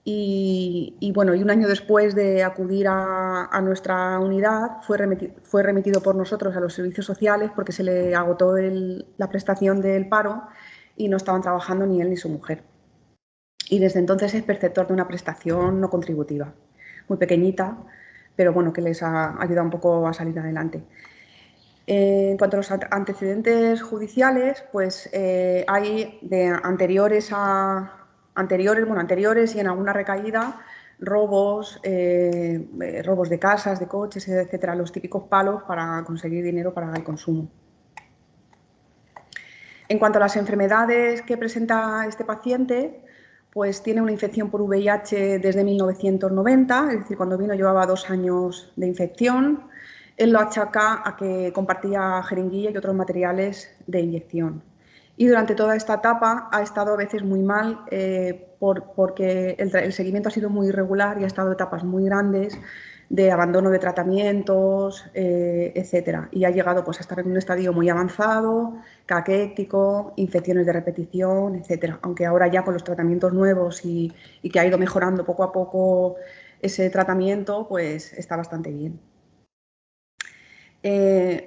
Y bueno, y un año después de acudir a nuestra unidad, fue remitido por nosotros a los servicios sociales porque se le agotó la prestación del paro y no estaban trabajando ni él ni su mujer. Y desde entonces es perceptor de una prestación no contributiva, muy pequeñita, pero bueno, que les ha ayudado un poco a salir adelante. En cuanto a los antecedentes judiciales, pues hay de anteriores y en alguna recaída, robos, robos de casas, de coches, etcétera, los típicos palos para conseguir dinero para el consumo. En cuanto a las enfermedades que presenta este paciente, pues tiene una infección por VIH desde 1990, es decir, cuando vino llevaba 2 años de infección. Él lo achaca a que compartía jeringuilla y otros materiales de inyección. Y durante toda esta etapa ha estado a veces muy mal porque el seguimiento ha sido muy irregular y ha estado en etapas muy grandes de abandono de tratamientos, etcétera. Y ha llegado pues, a estar en un estadio muy avanzado, caquético, infecciones de repetición, etcétera. Aunque ahora ya con los tratamientos nuevos y que ha ido mejorando poco a poco ese tratamiento, pues está bastante bien.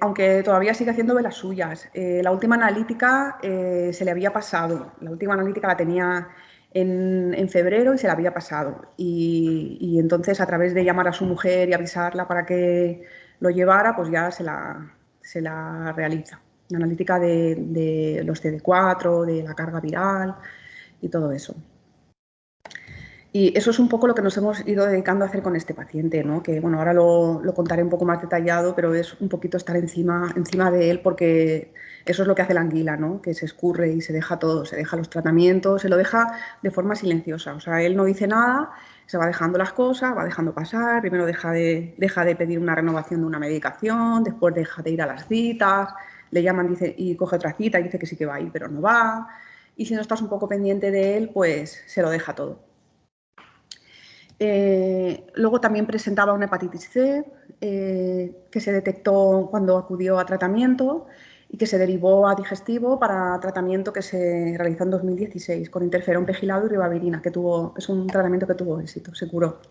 Aunque todavía sigue haciendo de las suyas. La última analítica se le había pasado. La última analítica la tenía en febrero y se la había pasado. Y entonces, a través de llamar a su mujer y avisarla para que lo llevara, pues ya se la realiza. Una analítica de los CD4, de la carga viral y todo eso. Y eso es un poco lo que nos hemos ido dedicando a hacer con este paciente, ¿no? Que bueno, ahora lo contaré un poco más detallado, pero es un poquito estar encima de él porque eso es lo que hace la anguila, ¿no? Que se escurre y se deja todo, se deja los tratamientos, se lo deja de forma silenciosa. O sea, él no dice nada, se va dejando las cosas, va dejando pasar, primero deja de pedir una renovación de una medicación, después deja de ir a las citas, le llaman dice, y coge otra cita y dice que sí que va a ir, pero no va. Y si no estás un poco pendiente de él, pues se lo deja todo. Luego también presentaba una hepatitis C que se detectó cuando acudió a tratamiento y que se derivó a digestivo para tratamiento que se realizó en 2016 con interferón pegilado y ribavirina, es un tratamiento que tuvo éxito, se curó.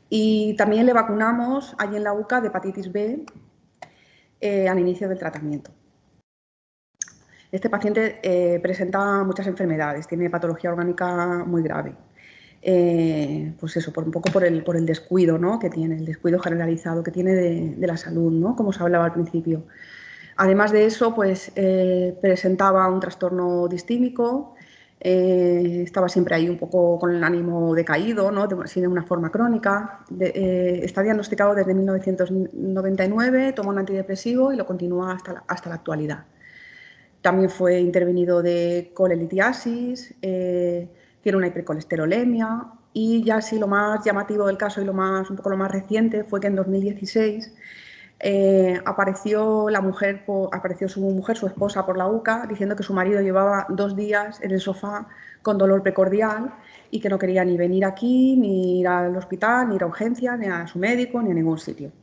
Y también le vacunamos allí en la UCA de hepatitis B al inicio del tratamiento. Este paciente presenta muchas enfermedades, tiene patología orgánica muy grave. Pues eso, un poco por el descuido, ¿no?, que tiene, el descuido generalizado que tiene de la salud, ¿no?, como os hablaba al principio. Además de eso, pues presentaba un trastorno distímico, estaba siempre ahí un poco con el ánimo decaído, ¿no?, de una forma crónica. Está diagnosticado desde 1999, toma un antidepresivo y lo continúa hasta la actualidad. También fue intervenido de colelitiasis, tiene una hipercolesterolemia y ya sí lo más llamativo del caso y un poco lo más reciente fue que en 2016 apareció su mujer, su esposa, por la UCA diciendo que su marido llevaba 2 días en el sofá con dolor precordial y que no quería ni venir aquí, ni ir al hospital, ni ir a urgencias, ni a su médico, ni a ningún sitio.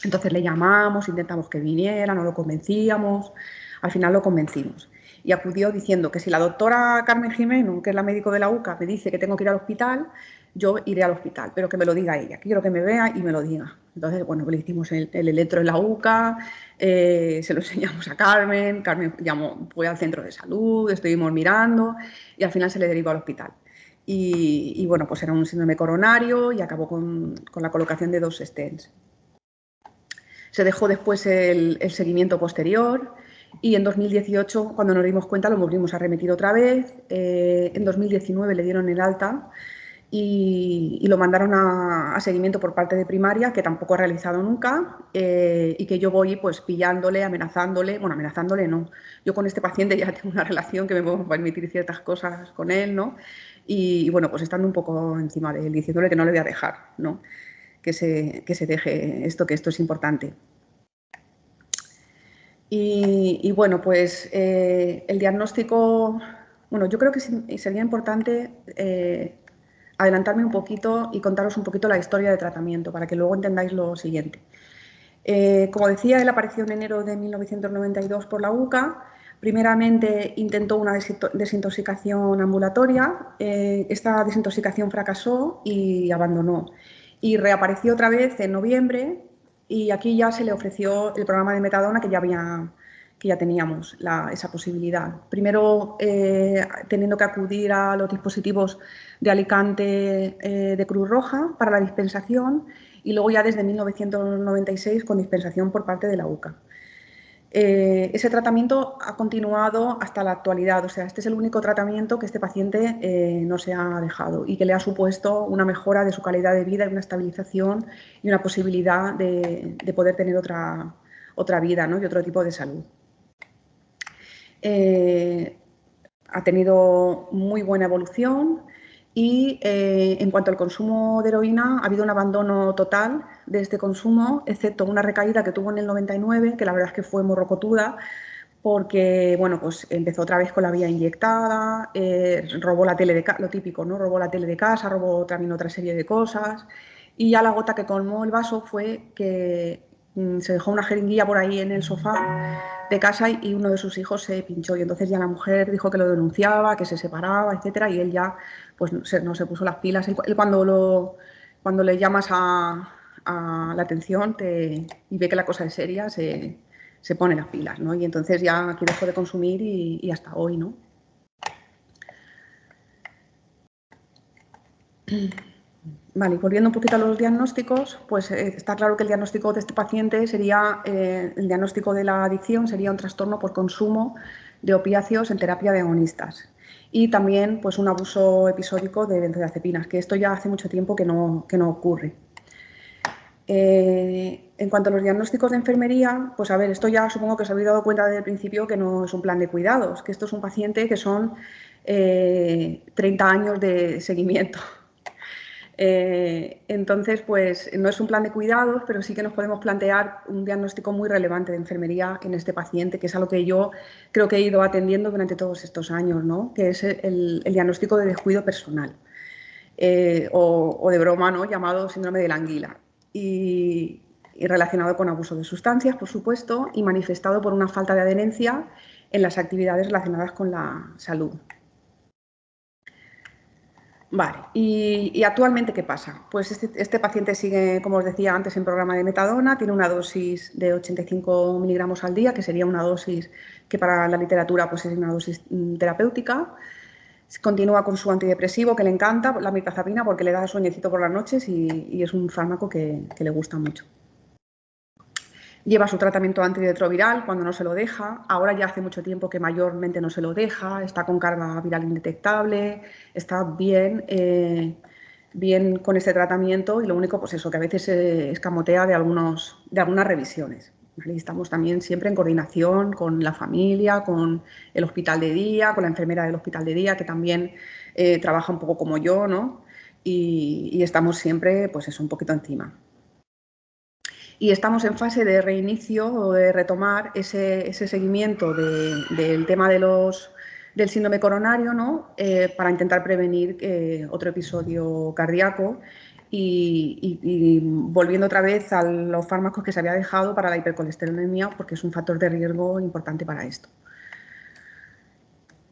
Entonces le llamamos, intentamos que viniera, no lo convencíamos, al final lo convencimos. Y acudió diciendo que si la doctora Carmen Jimeno, que es la médico de la UCA, me dice que tengo que ir al hospital, yo iré al hospital, pero que me lo diga ella, quiero que me vea y me lo diga. Entonces, bueno, le hicimos el electro en la UCA, se lo enseñamos a Carmen fue al centro de salud, estuvimos mirando y al final se le derivó al hospital. Y bueno, pues era un síndrome coronario y acabó con la colocación de 2 stents. Se dejó después el seguimiento posterior y en 2018, cuando nos dimos cuenta, lo volvimos a remitir otra vez. En 2019 le dieron el alta y lo mandaron a seguimiento por parte de primaria, que tampoco ha realizado nunca, y que yo voy pues pillándole, amenazándole no. Yo con este paciente ya tengo una relación que me puedo permitir ciertas cosas con él, ¿no? Y bueno, pues estando un poco encima de él, diciéndole que no le voy a dejar, ¿no?, que se deje esto, que esto es importante. Y bueno, pues el diagnóstico, bueno, yo creo que sería importante adelantarme un poquito y contaros un poquito la historia de tratamiento para que luego entendáis lo siguiente. Como decía, él apareció en enero de 1992 por la UCA. Primeramente intentó una desintoxicación ambulatoria. Esta desintoxicación fracasó y abandonó. Y reapareció otra vez en noviembre y aquí ya se le ofreció el programa de metadona que ya teníamos esa posibilidad. Primero teniendo que acudir a los dispositivos de Alicante de Cruz Roja para la dispensación y luego ya desde 1996 con dispensación por parte de la UCA. Ese tratamiento ha continuado hasta la actualidad, o sea, este es el único tratamiento que este paciente no se ha dejado y que le ha supuesto una mejora de su calidad de vida y una estabilización y una posibilidad de poder tener otra vida, ¿no?, y otro tipo de salud. Ha tenido muy buena evolución y en cuanto al consumo de heroína ha habido un abandono total de este consumo, excepto una recaída que tuvo en el 99, que la verdad es que fue morrocotuda, porque bueno, pues empezó otra vez con la vía inyectada, robó la tele lo típico, ¿no?, robó la tele de casa, robó también otra serie de cosas y ya la gota que colmó el vaso fue que se dejó una jeringuilla por ahí en el sofá de casa y uno de sus hijos se pinchó y entonces ya la mujer dijo que lo denunciaba, que se separaba, etcétera, y él ya pues no se puso las pilas. Él cuando le llamas a la atención y ve que la cosa es seria, se pone las pilas, ¿no? Y entonces ya aquí dejó de consumir y hasta hoy, ¿no? Vale, volviendo un poquito a los diagnósticos, pues está claro que el diagnóstico de este paciente sería, el diagnóstico de la adicción sería un trastorno por consumo de opiáceos en terapia de agonistas y también pues un abuso episódico de benzodiazepinas, que esto ya hace mucho tiempo que no ocurre. En cuanto a los diagnósticos de enfermería, pues a ver, esto ya supongo que os habéis dado cuenta desde el principio que no es un plan de cuidados, que esto es un paciente que son 30 años de seguimiento. Entonces, pues no es un plan de cuidados, pero sí que nos podemos plantear un diagnóstico muy relevante de enfermería en este paciente, que es algo que yo creo que he ido atendiendo durante todos estos años, ¿no?, que es el diagnóstico de descuido personal o de broma, ¿no?, llamado síndrome de la anguila y relacionado con abuso de sustancias, por supuesto, y manifestado por una falta de adherencia en las actividades relacionadas con la salud. Vale, y actualmente, ¿qué pasa? Pues este paciente sigue, como os decía antes, en programa de metadona, tiene una dosis de 85 miligramos al día, que sería una dosis que para la literatura pues es una dosis terapéutica. Continúa con su antidepresivo, que le encanta, la mirtazapina, porque le da sueñecito por las noches y es un fármaco que le gusta mucho. Lleva su tratamiento antirretroviral cuando no se lo deja. Ahora ya hace mucho tiempo que mayormente no se lo deja. Está con carga viral indetectable. Está bien, bien con este tratamiento y lo único, pues eso, que a veces se escamotea de algunas revisiones. ¿Vale? Estamos también siempre en coordinación con la familia, con el hospital de día, con la enfermera del hospital de día, que también trabaja un poco como yo, ¿no? Y estamos siempre, pues eso, un poquito encima. Y estamos en fase de reinicio o de retomar ese seguimiento del tema del síndrome coronario, ¿no? Para intentar prevenir otro episodio cardíaco y volviendo otra vez a los fármacos que se había dejado para la hipercolesterolemia, porque es un factor de riesgo importante para esto.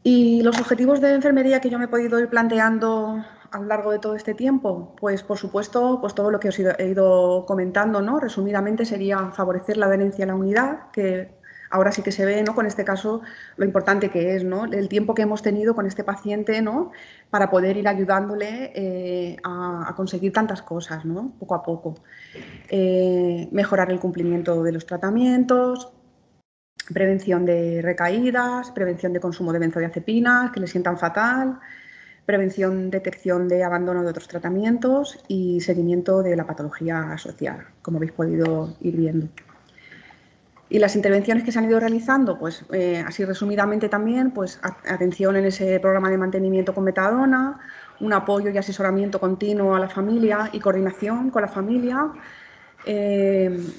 Y los objetivos de enfermería que yo me he podido ir planteando a lo largo de todo este tiempo, pues por supuesto, pues todo lo que os he ido comentando, ¿no? Resumidamente sería favorecer la adherencia a la unidad, que ahora sí que se ve, ¿no? Con este caso lo importante que es, ¿no? El tiempo que hemos tenido con este paciente, ¿no? Para poder ir ayudándole a conseguir tantas cosas, ¿no? Poco a poco. Mejorar el cumplimiento de los tratamientos, prevención de recaídas, prevención de consumo de benzodiazepinas que le sientan fatal, prevención, detección de abandono de otros tratamientos y seguimiento de la patología asociada, como habéis podido ir viendo. Y las intervenciones que se han ido realizando, pues así resumidamente también, pues atención en ese programa de mantenimiento con metadona, un apoyo y asesoramiento continuo a la familia y coordinación con la familia,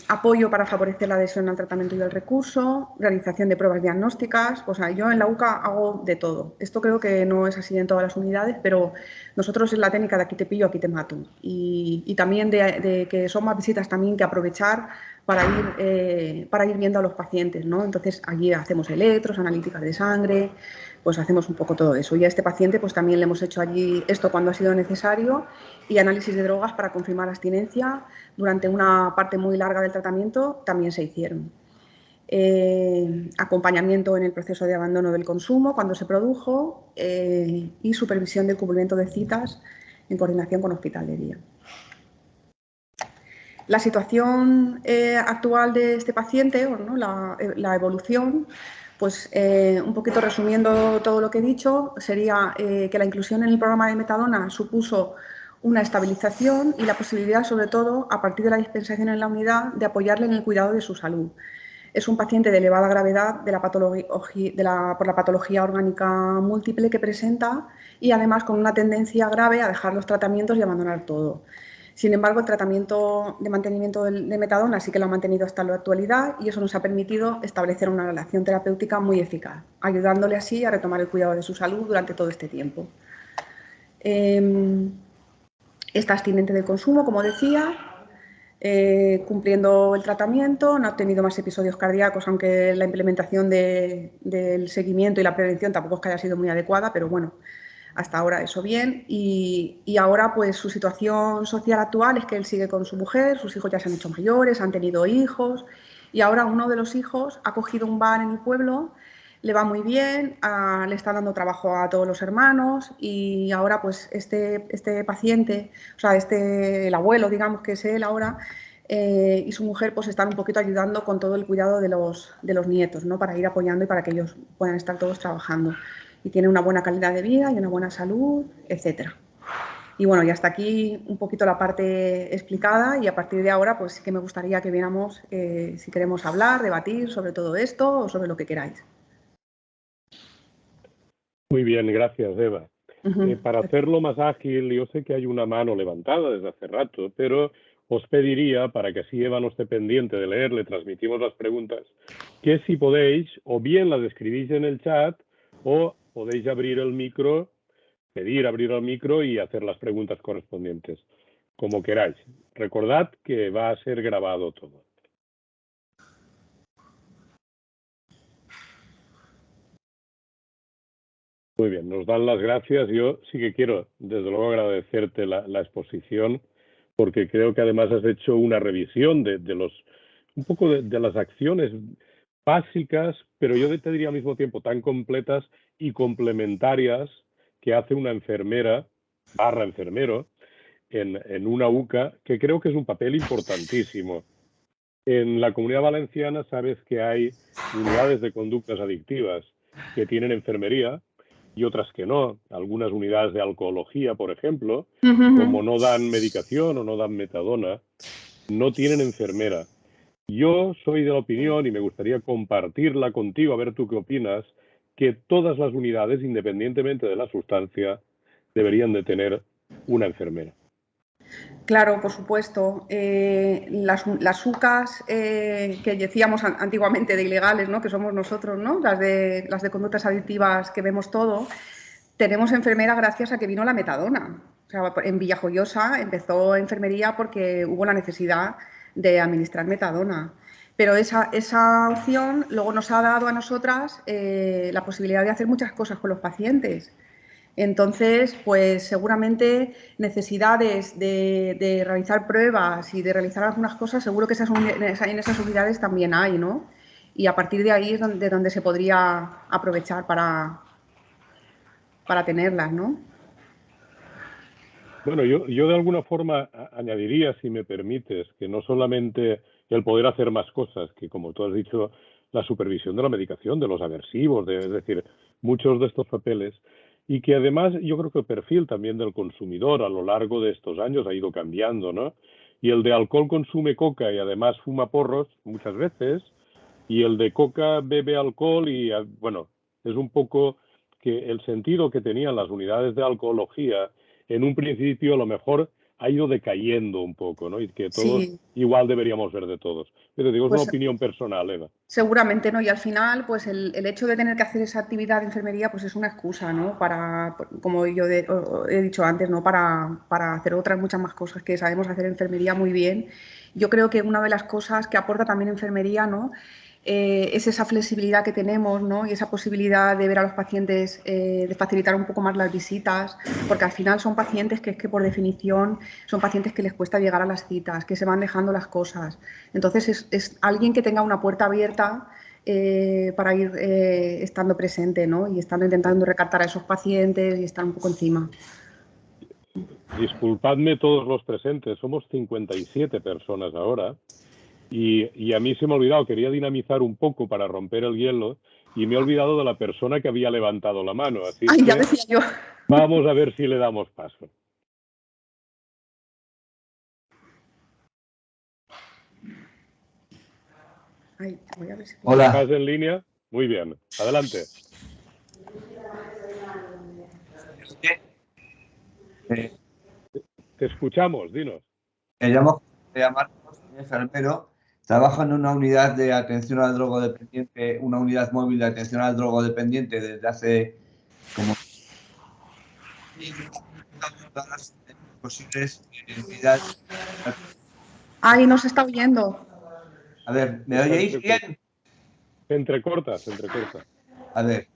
apoyo para favorecer la adhesión al tratamiento y al recurso, realización de pruebas diagnósticas. O sea, yo en la UCA hago de todo. Esto creo que no es así en todas las unidades, pero nosotros es la técnica de aquí te pillo, aquí te mato. Y también de que son más visitas también que aprovechar para ir viendo a los pacientes, ¿no? Entonces, allí hacemos electros, analíticas de sangre, pues hacemos un poco todo eso. Y a este paciente pues también le hemos hecho allí esto cuando ha sido necesario y análisis de drogas para confirmar abstinencia. Durante una parte muy larga del tratamiento también se hicieron. Acompañamiento en el proceso de abandono del consumo cuando se produjo y supervisión del cumplimiento de citas en coordinación con hospital de día. La situación actual de este paciente, ¿no? la evolución, pues un poquito resumiendo todo lo que he dicho, sería que la inclusión en el programa de metadona supuso una estabilización y la posibilidad, sobre todo, a partir de la dispensación en la unidad, de apoyarle en el cuidado de su salud. Es un paciente de elevada gravedad por la patología orgánica múltiple que presenta y además con una tendencia grave a dejar los tratamientos y abandonar todo. Sin embargo, el tratamiento de mantenimiento de metadona sí que lo ha mantenido hasta la actualidad y eso nos ha permitido establecer una relación terapéutica muy eficaz, ayudándole así a retomar el cuidado de su salud durante todo este tiempo. Está abstinente del consumo, como decía, cumpliendo el tratamiento, no ha tenido más episodios cardíacos, aunque la implementación del seguimiento y la prevención tampoco es que haya sido muy adecuada, pero bueno, hasta ahora eso bien. Y ahora pues su situación social actual es que él sigue con su mujer, sus hijos ya se han hecho mayores, han tenido hijos y ahora uno de los hijos ha cogido un bar en el pueblo, le va muy bien, le está dando trabajo a todos los hermanos y ahora pues este paciente, o sea, el abuelo, digamos que es él ahora, y su mujer pues están un poquito ayudando con todo el cuidado de los nietos, ¿no? Para ir apoyando y para que ellos puedan estar todos trabajando. Y tiene una buena calidad de vida y una buena salud, etcétera. Y bueno, y hasta aquí un poquito la parte explicada y a partir de ahora pues sí que me gustaría que viéramos si queremos hablar, debatir sobre todo esto o sobre lo que queráis. Muy bien, gracias, Eva. Para hacerlo más ágil, yo sé que hay una mano levantada desde hace rato, pero os pediría, para que así Eva no esté pendiente de leer, le transmitimos las preguntas, que si podéis, o bien las escribís en el chat, o podéis abrir el micro, pedir abrir el micro y hacer las preguntas correspondientes, como queráis. Recordad que va a ser grabado todo. Muy bien, nos dan las gracias. Yo sí que quiero, desde luego, agradecerte la exposición, porque creo que además has hecho una revisión un poco de las acciones básicas, pero yo te diría al mismo tiempo tan completas y complementarias que hace una enfermera / enfermero en una UCA, que creo que es un papel importantísimo. En la Comunidad Valenciana sabes que hay unidades de conductas adictivas que tienen enfermería y otras que no. Algunas unidades de alcohología, por ejemplo, como no dan medicación o no dan metadona, no tienen enfermera. Yo soy de la opinión, y me gustaría compartirla contigo, a ver tú qué opinas, que todas las unidades, independientemente de la sustancia, deberían de tener una enfermera. Claro, por supuesto. Las UCAs que decíamos antiguamente de ilegales, ¿no? Que somos nosotros, ¿no? Las de conductas adictivas que vemos todo, tenemos enfermera gracias a que vino la metadona. O sea, en Villajoyosa empezó enfermería porque hubo la necesidad de administrar metadona. Pero esa opción luego nos ha dado a nosotras la posibilidad de hacer muchas cosas con los pacientes. Entonces, pues seguramente necesidades de realizar pruebas y de realizar algunas cosas, seguro que en esas unidades también hay, ¿no? Y a partir de ahí es donde se podría aprovechar para tenerlas, ¿no? Bueno, yo de alguna forma añadiría, si me permites, que no solamente el poder hacer más cosas, que como tú has dicho, la supervisión de la medicación, de los aversivos, es decir, muchos de estos papeles, y que además yo creo que el perfil también del consumidor a lo largo de estos años ha ido cambiando, ¿no? Y el de alcohol consume coca y además fuma porros muchas veces, y el de coca bebe alcohol y, bueno, es un poco que el sentido que tenían las unidades de alcohología en un principio a lo mejor ha ido decayendo un poco, ¿no? Y que todos Sí, igual deberíamos ver de todos. Pero digo, es una pues opinión personal, Eva. seguramente, ¿no? Y al final, pues el hecho de tener que hacer esa actividad de enfermería, pues es una excusa, ¿no? Para, como yo he dicho antes, ¿no? Para hacer otras muchas más cosas que sabemos hacer enfermería muy bien. Yo creo que una de las cosas que aporta también enfermería, ¿no? Es esa flexibilidad que tenemos, ¿no? Y esa posibilidad de ver a los pacientes, de facilitar un poco más las visitas, porque al final son pacientes que es que por definición son pacientes que les cuesta llegar a las citas, que se van dejando las cosas. Entonces es alguien que tenga una puerta abierta para ir estando presente, ¿no? Y estando intentando recaptar a esos pacientes y estar un poco encima. Disculpadme todos los presentes, somos 57 personas ahora. Y a mí se me ha olvidado, quería dinamizar un poco para romper el hielo y me he olvidado de la persona que había levantado la mano. Así es Ay, ya que decía yo. vamos a ver si le damos paso. Ay, voy a ver si... Hola. ¿Estás en línea? Muy bien, adelante. Eh, Te escuchamos, dinos. Me llamo Marcos, soy enfermero. Trabajo en una unidad de atención al drogodependiente, una unidad móvil de atención al drogodependiente desde hace como todas las posibles unidades. Ay, no se está oyendo. A ver, ¿me Está oyeis bien? se entrecorta, se entrecorta. A ver,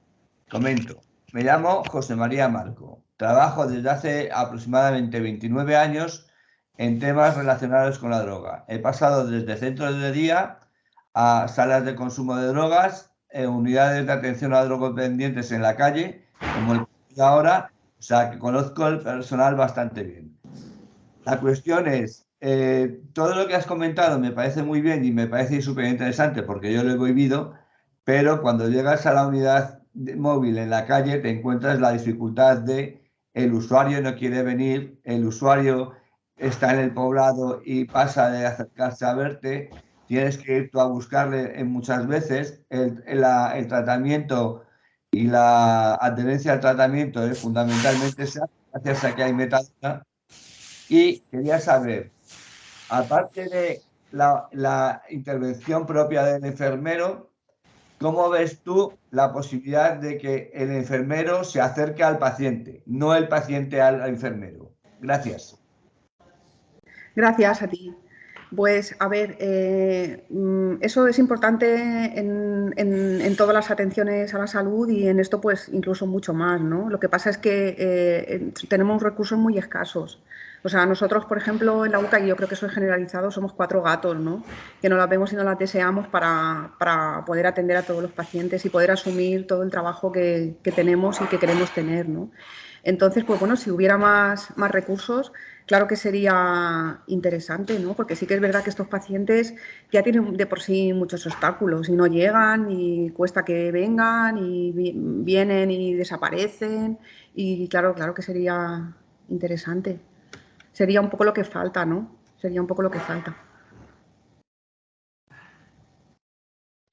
comento. Me llamo José María Marco. Trabajo desde hace aproximadamente 29 años en temas relacionados con la droga. He pasado desde centros de día a salas de consumo de drogas, unidades de atención a drogodependientes en la calle, como el que estoy ahora, o sea que conozco el personal bastante bien. La cuestión es, todo lo que has comentado me parece muy bien y me parece súper interesante porque yo lo he vivido, pero cuando llegas a la unidad móvil en la calle te encuentras la dificultad de el usuario no quiere venir, el usuario está en el poblado y pasa de acercarse a verte, tienes que ir tú a buscarle en muchas veces, el tratamiento y la adherencia al tratamiento es fundamentalmente gracias a que hay metadona. Y quería saber, aparte de la intervención propia del enfermero, ¿cómo ves tú la posibilidad de que el enfermero se acerque al paciente, no el paciente al enfermero? Gracias. Gracias a ti. Pues, a ver, eso es importante en todas las atenciones a la salud y en esto, pues, incluso mucho más, ¿no? Lo que pasa es que tenemos recursos muy escasos. O sea, nosotros, por ejemplo, en la UCA, y yo creo que eso es generalizado, somos 4 gatos, ¿no? Que no las vemos y no las deseamos para poder atender a todos los pacientes y poder asumir todo el trabajo que tenemos y que queremos tener, ¿no? Entonces, pues bueno, si hubiera más recursos, claro que sería interesante, ¿no? Porque sí que es verdad que estos pacientes ya tienen de por sí muchos obstáculos y no llegan y cuesta que vengan y vienen y desaparecen y claro que sería interesante. Sería un poco lo que falta, ¿no? Sería un poco lo que falta.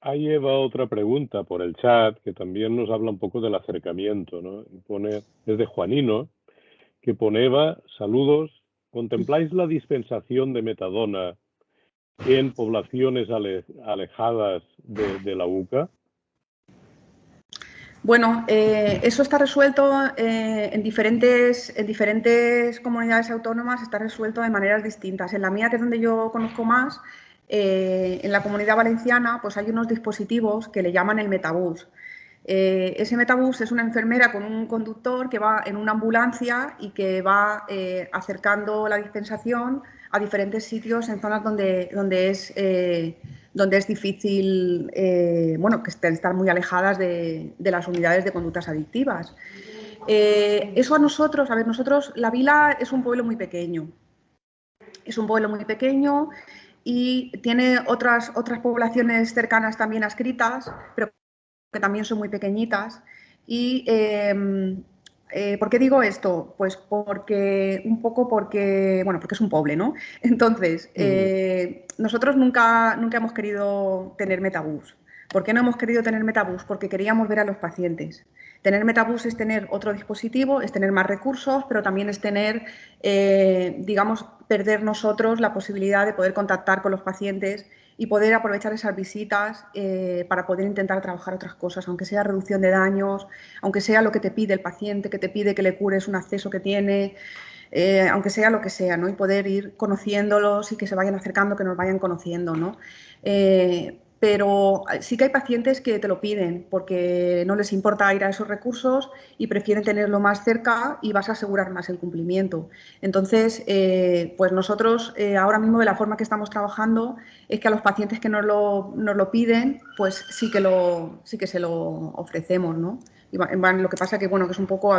Ahí Eva otra pregunta por el chat que también nos habla un poco del acercamiento, ¿no? Y pone, es de Juanino, que pone Eva, saludos, ¿contempláis la dispensación de metadona en poblaciones alejadas de la UCA? Bueno, eso está resuelto en diferentes comunidades autónomas, está resuelto de maneras distintas. En la mía, que es donde yo conozco más, en la Comunidad Valenciana, pues hay unos dispositivos que le llaman el metabús. Ese metabús es una enfermera con un conductor que va en una ambulancia y que va acercando la dispensación a diferentes sitios en zonas donde es difícil, bueno, que están muy alejadas de las unidades de conductas adictivas. Eso a nosotros, La Vila es un pueblo muy pequeño. Es un pueblo muy pequeño y tiene otras poblaciones cercanas también adscritas, pero que también son muy pequeñitas. Y ¿por qué digo esto? Pues porque es un pueblo, ¿no? Entonces, nosotros nunca hemos querido tener metabús. ¿Por qué no hemos querido tener metabús? Porque queríamos ver a los pacientes. Tener metabús es tener otro dispositivo, es tener más recursos, pero también es tener, digamos, perder nosotros la posibilidad de poder contactar con los pacientes y poder aprovechar esas visitas para poder intentar trabajar otras cosas, aunque sea reducción de daños, aunque sea lo que te pide el paciente, que te pide que le cures un acceso que tiene, aunque sea lo que sea, ¿no? Y poder ir conociéndolos y que se vayan acercando, que nos vayan conociendo, ¿no? Pero sí que hay pacientes que te lo piden porque no les importa ir a esos recursos y prefieren tenerlo más cerca y vas a asegurar más el cumplimiento. Entonces, pues nosotros ahora mismo de la forma que estamos trabajando es que a los pacientes que nos lo piden, pues sí que se lo ofrecemos, ¿no? Y lo que pasa que, bueno, que es un poco,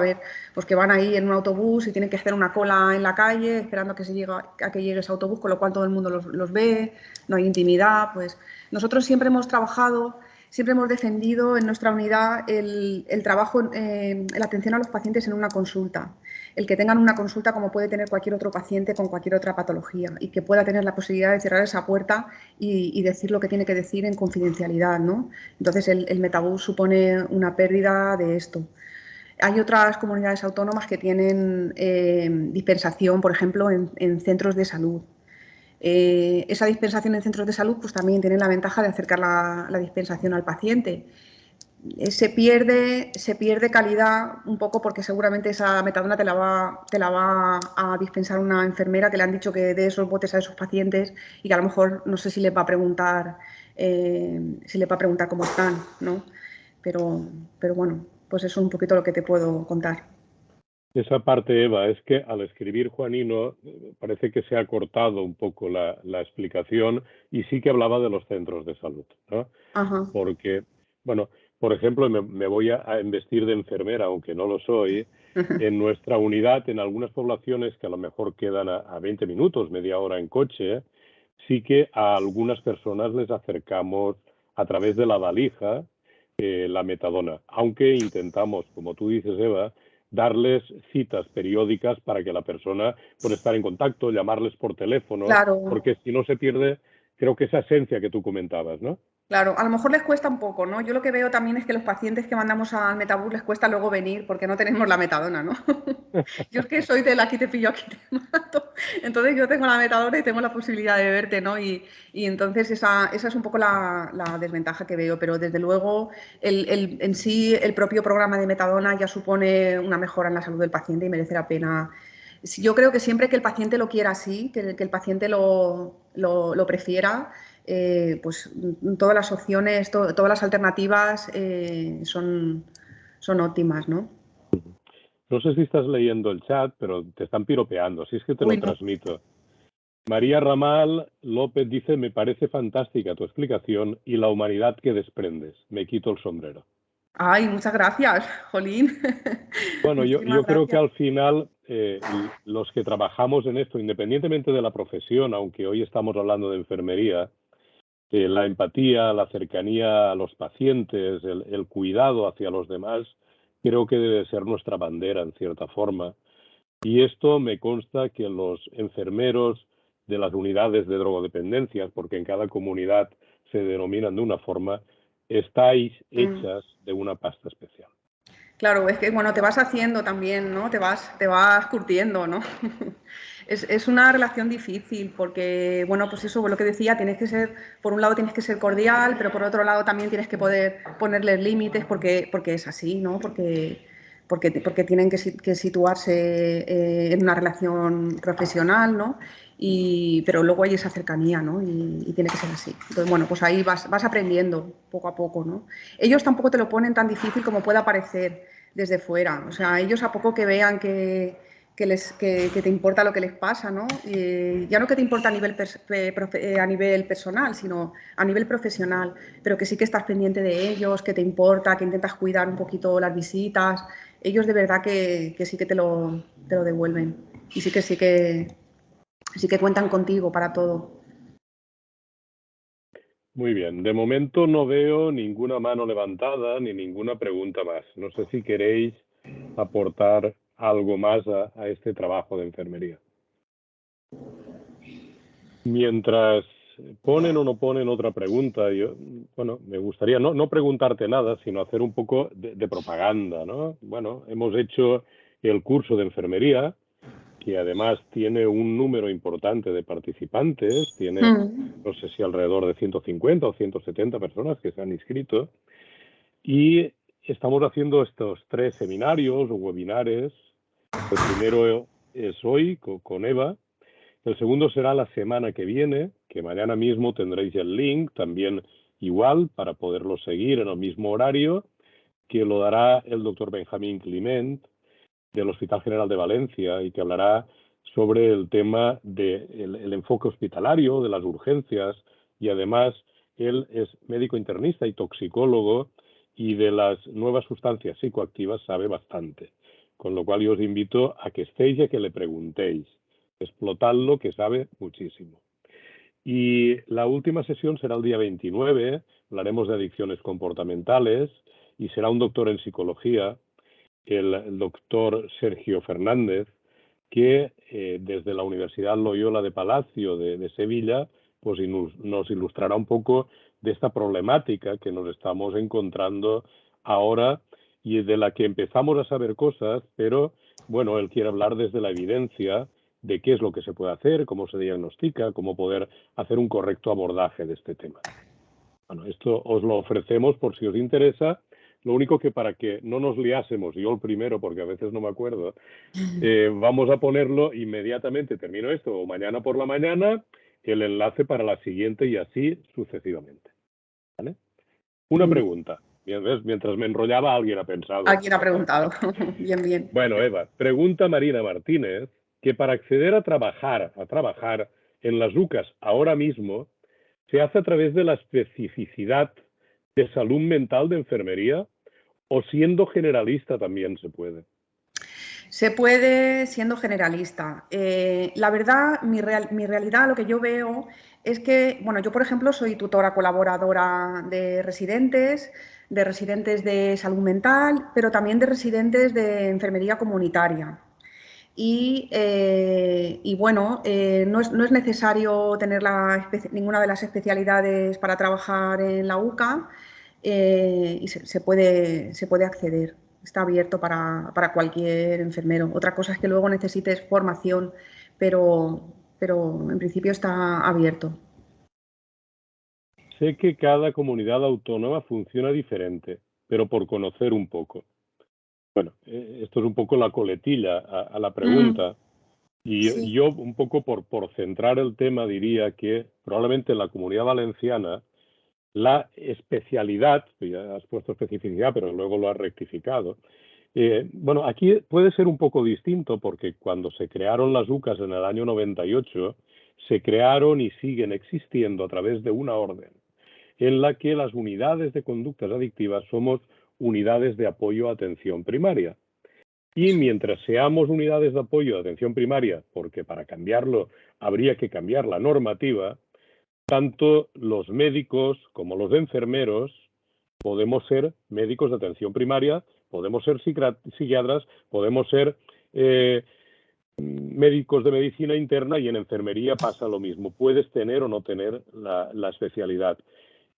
pues que van ahí en un autobús y tienen que hacer una cola en la calle esperando a que llegue ese autobús, con lo cual todo el mundo los ve, no hay intimidad, pues nosotros siempre hemos trabajado, siempre hemos defendido en nuestra unidad el trabajo, la atención a los pacientes en una consulta. El que tengan una consulta como puede tener cualquier otro paciente con cualquier otra patología y que pueda tener la posibilidad de cerrar esa puerta y decir lo que tiene que decir en confidencialidad, ¿no? Entonces el metabús supone una pérdida de esto. Hay otras comunidades autónomas que tienen dispensación, por ejemplo, en centros de salud. Esa dispensación en centros de salud pues también tiene la ventaja de acercar la dispensación al paciente. Se pierde calidad un poco porque seguramente esa metadona te la va a dispensar una enfermera que le han dicho que dé esos botes a esos pacientes y que a lo mejor no sé si les va a preguntar cómo están, ¿no? Pero bueno, pues eso es un poquito lo que te puedo contar. Esa parte, Eva, es que al escribir Juanino parece que se ha cortado un poco la explicación y sí que hablaba de los centros de salud, ¿no? Ajá. Porque, bueno, por ejemplo, me voy a investir de enfermera, aunque no lo soy, en nuestra unidad, en algunas poblaciones que a lo mejor quedan a 20 minutos, media hora en coche, sí que a algunas personas les acercamos a través de la valija la metadona, aunque intentamos, como tú dices, Eva, darles citas periódicas para que la persona pueda estar en contacto, llamarles por teléfono, Claro. porque si no se pierde, creo que esa esencia que tú comentabas, ¿no? Claro, a lo mejor les cuesta un poco, ¿no? Yo lo que veo también es que los pacientes que mandamos al metabús les cuesta luego venir porque no tenemos la metadona, ¿no? Yo es que soy del aquí te pillo, aquí te mato. Entonces yo tengo la metadona y tengo la posibilidad de verte, ¿no? Y entonces esa es un poco la desventaja que veo, pero desde luego en sí el propio programa de metadona ya supone una mejora en la salud del paciente y merece la pena Yo creo que siempre que el paciente lo quiera así, que el paciente lo prefiera, pues todas las opciones, todas las alternativas son óptimas, ¿no? No sé si estás leyendo el chat, pero te están piropeando, así es que te lo No. transmito. María Ramal López dice, me parece fantástica tu explicación y la humanidad que desprendes. Me quito el sombrero. Ay, muchas gracias, Jolín. Bueno, yo creo que Gracias. al final los que trabajamos en esto, independientemente de la profesión, aunque hoy estamos hablando de enfermería, la empatía, la cercanía a los pacientes, el cuidado hacia los demás, creo que debe ser nuestra bandera en cierta forma. Y esto me consta que los enfermeros de las unidades de drogodependencias, porque en cada comunidad se denominan de una forma, estáis hechas de una pasta especial. Claro, es que bueno, te vas haciendo también, ¿no? Te vas curtiendo, ¿no? Es una relación difícil porque, bueno, pues eso, lo que decía, tienes que ser, por un lado tienes que ser cordial, pero por otro lado también tienes que poder ponerles límites porque es así, ¿no? Porque tienen que situarse en una relación profesional, ¿no? Pero luego hay esa cercanía, ¿no? Y tiene que ser así. Entonces, bueno, pues ahí vas aprendiendo poco a poco, ¿no? Ellos tampoco te lo ponen tan difícil como pueda parecer desde fuera. O sea, ellos a poco que vean que te importa lo que les pasa, ¿no? Ya no que te importa a nivel personal, sino a nivel profesional, pero que sí que estás pendiente de ellos, que te importa, que intentas cuidar un poquito las visitas. Ellos de verdad que sí que te lo devuelven y sí que cuentan contigo para todo. Muy bien, de momento no veo ninguna mano levantada ni ninguna pregunta más. No sé si queréis aportar algo más a este trabajo de enfermería. Mientras ponen o no ponen otra pregunta, yo, bueno, me gustaría no preguntarte nada, sino hacer un poco de propaganda, ¿no? Bueno, hemos hecho el curso de enfermería, que además tiene un número importante de participantes, tiene, no sé si alrededor de 150 o 170 personas que se han inscrito, y estamos haciendo estos 3 seminarios o webinares. El primero es hoy con Eva, el segundo será la semana que viene, que mañana mismo tendréis el link, también igual, para poderlo seguir en el mismo horario, que lo dará el doctor Benjamín Climent, del Hospital General de Valencia, y que hablará sobre el tema del enfoque hospitalario, de las urgencias, y además él es médico internista y toxicólogo, y de las nuevas sustancias psicoactivas sabe bastante. Con lo cual yo os invito a que estéis y a que le preguntéis. Explotadlo, que sabe muchísimo. Y la última sesión será el día 29, hablaremos de adicciones comportamentales, y será un doctor en psicología, el doctor Sergio Fernández, que desde la Universidad Loyola de Palacio de Sevilla, pues nos ilustrará un poco de esta problemática que nos estamos encontrando ahora y de la que empezamos a saber cosas, pero bueno, él quiere hablar desde la evidencia de qué es lo que se puede hacer, cómo se diagnostica, cómo poder hacer un correcto abordaje de este tema. Bueno, esto os lo ofrecemos por si os interesa. Lo único que para que no nos liásemos, yo el primero, porque a veces no me acuerdo, vamos a ponerlo inmediatamente, termino esto, o mañana por la mañana, el enlace para la siguiente y así sucesivamente. ¿Vale? Una pregunta. Mientras me enrollaba, alguien ha pensado. Alguien ha preguntado. Bien, bien. Bueno, Eva, pregunta Marina Martínez que para acceder a trabajar en las UCAs ahora mismo, ¿se hace a través de la especificidad de salud mental de enfermería o siendo generalista también se puede? Se puede siendo generalista. La verdad, mi realidad, lo que yo veo es que, bueno, yo por ejemplo soy tutora colaboradora de residentes de salud mental, pero también de residentes de enfermería comunitaria. Y bueno, no es necesario tener ninguna de las especialidades para trabajar en la UCA y se puede acceder. Está abierto para cualquier enfermero. Otra cosa es que luego necesites formación, pero en principio está abierto. Sé que cada comunidad autónoma funciona diferente, pero por conocer un poco. Bueno, esto es un poco la coletilla a la pregunta. Y yo, un poco por centrar el tema, diría que probablemente en la Comunidad Valenciana la especialidad, ya has puesto especificidad, pero luego lo has rectificado. Bueno, aquí puede ser un poco distinto porque cuando se crearon las UCAs en el año 98, se crearon y siguen existiendo a través de una orden en la que las unidades de conductas adictivas somos unidades de apoyo a atención primaria. Y mientras seamos unidades de apoyo a atención primaria, porque para cambiarlo habría que cambiar la normativa, tanto los médicos como los enfermeros podemos ser médicos de atención primaria, podemos ser psiquiatras, podemos ser médicos de medicina interna, y en enfermería pasa lo mismo. Puedes tener o no tener la especialidad.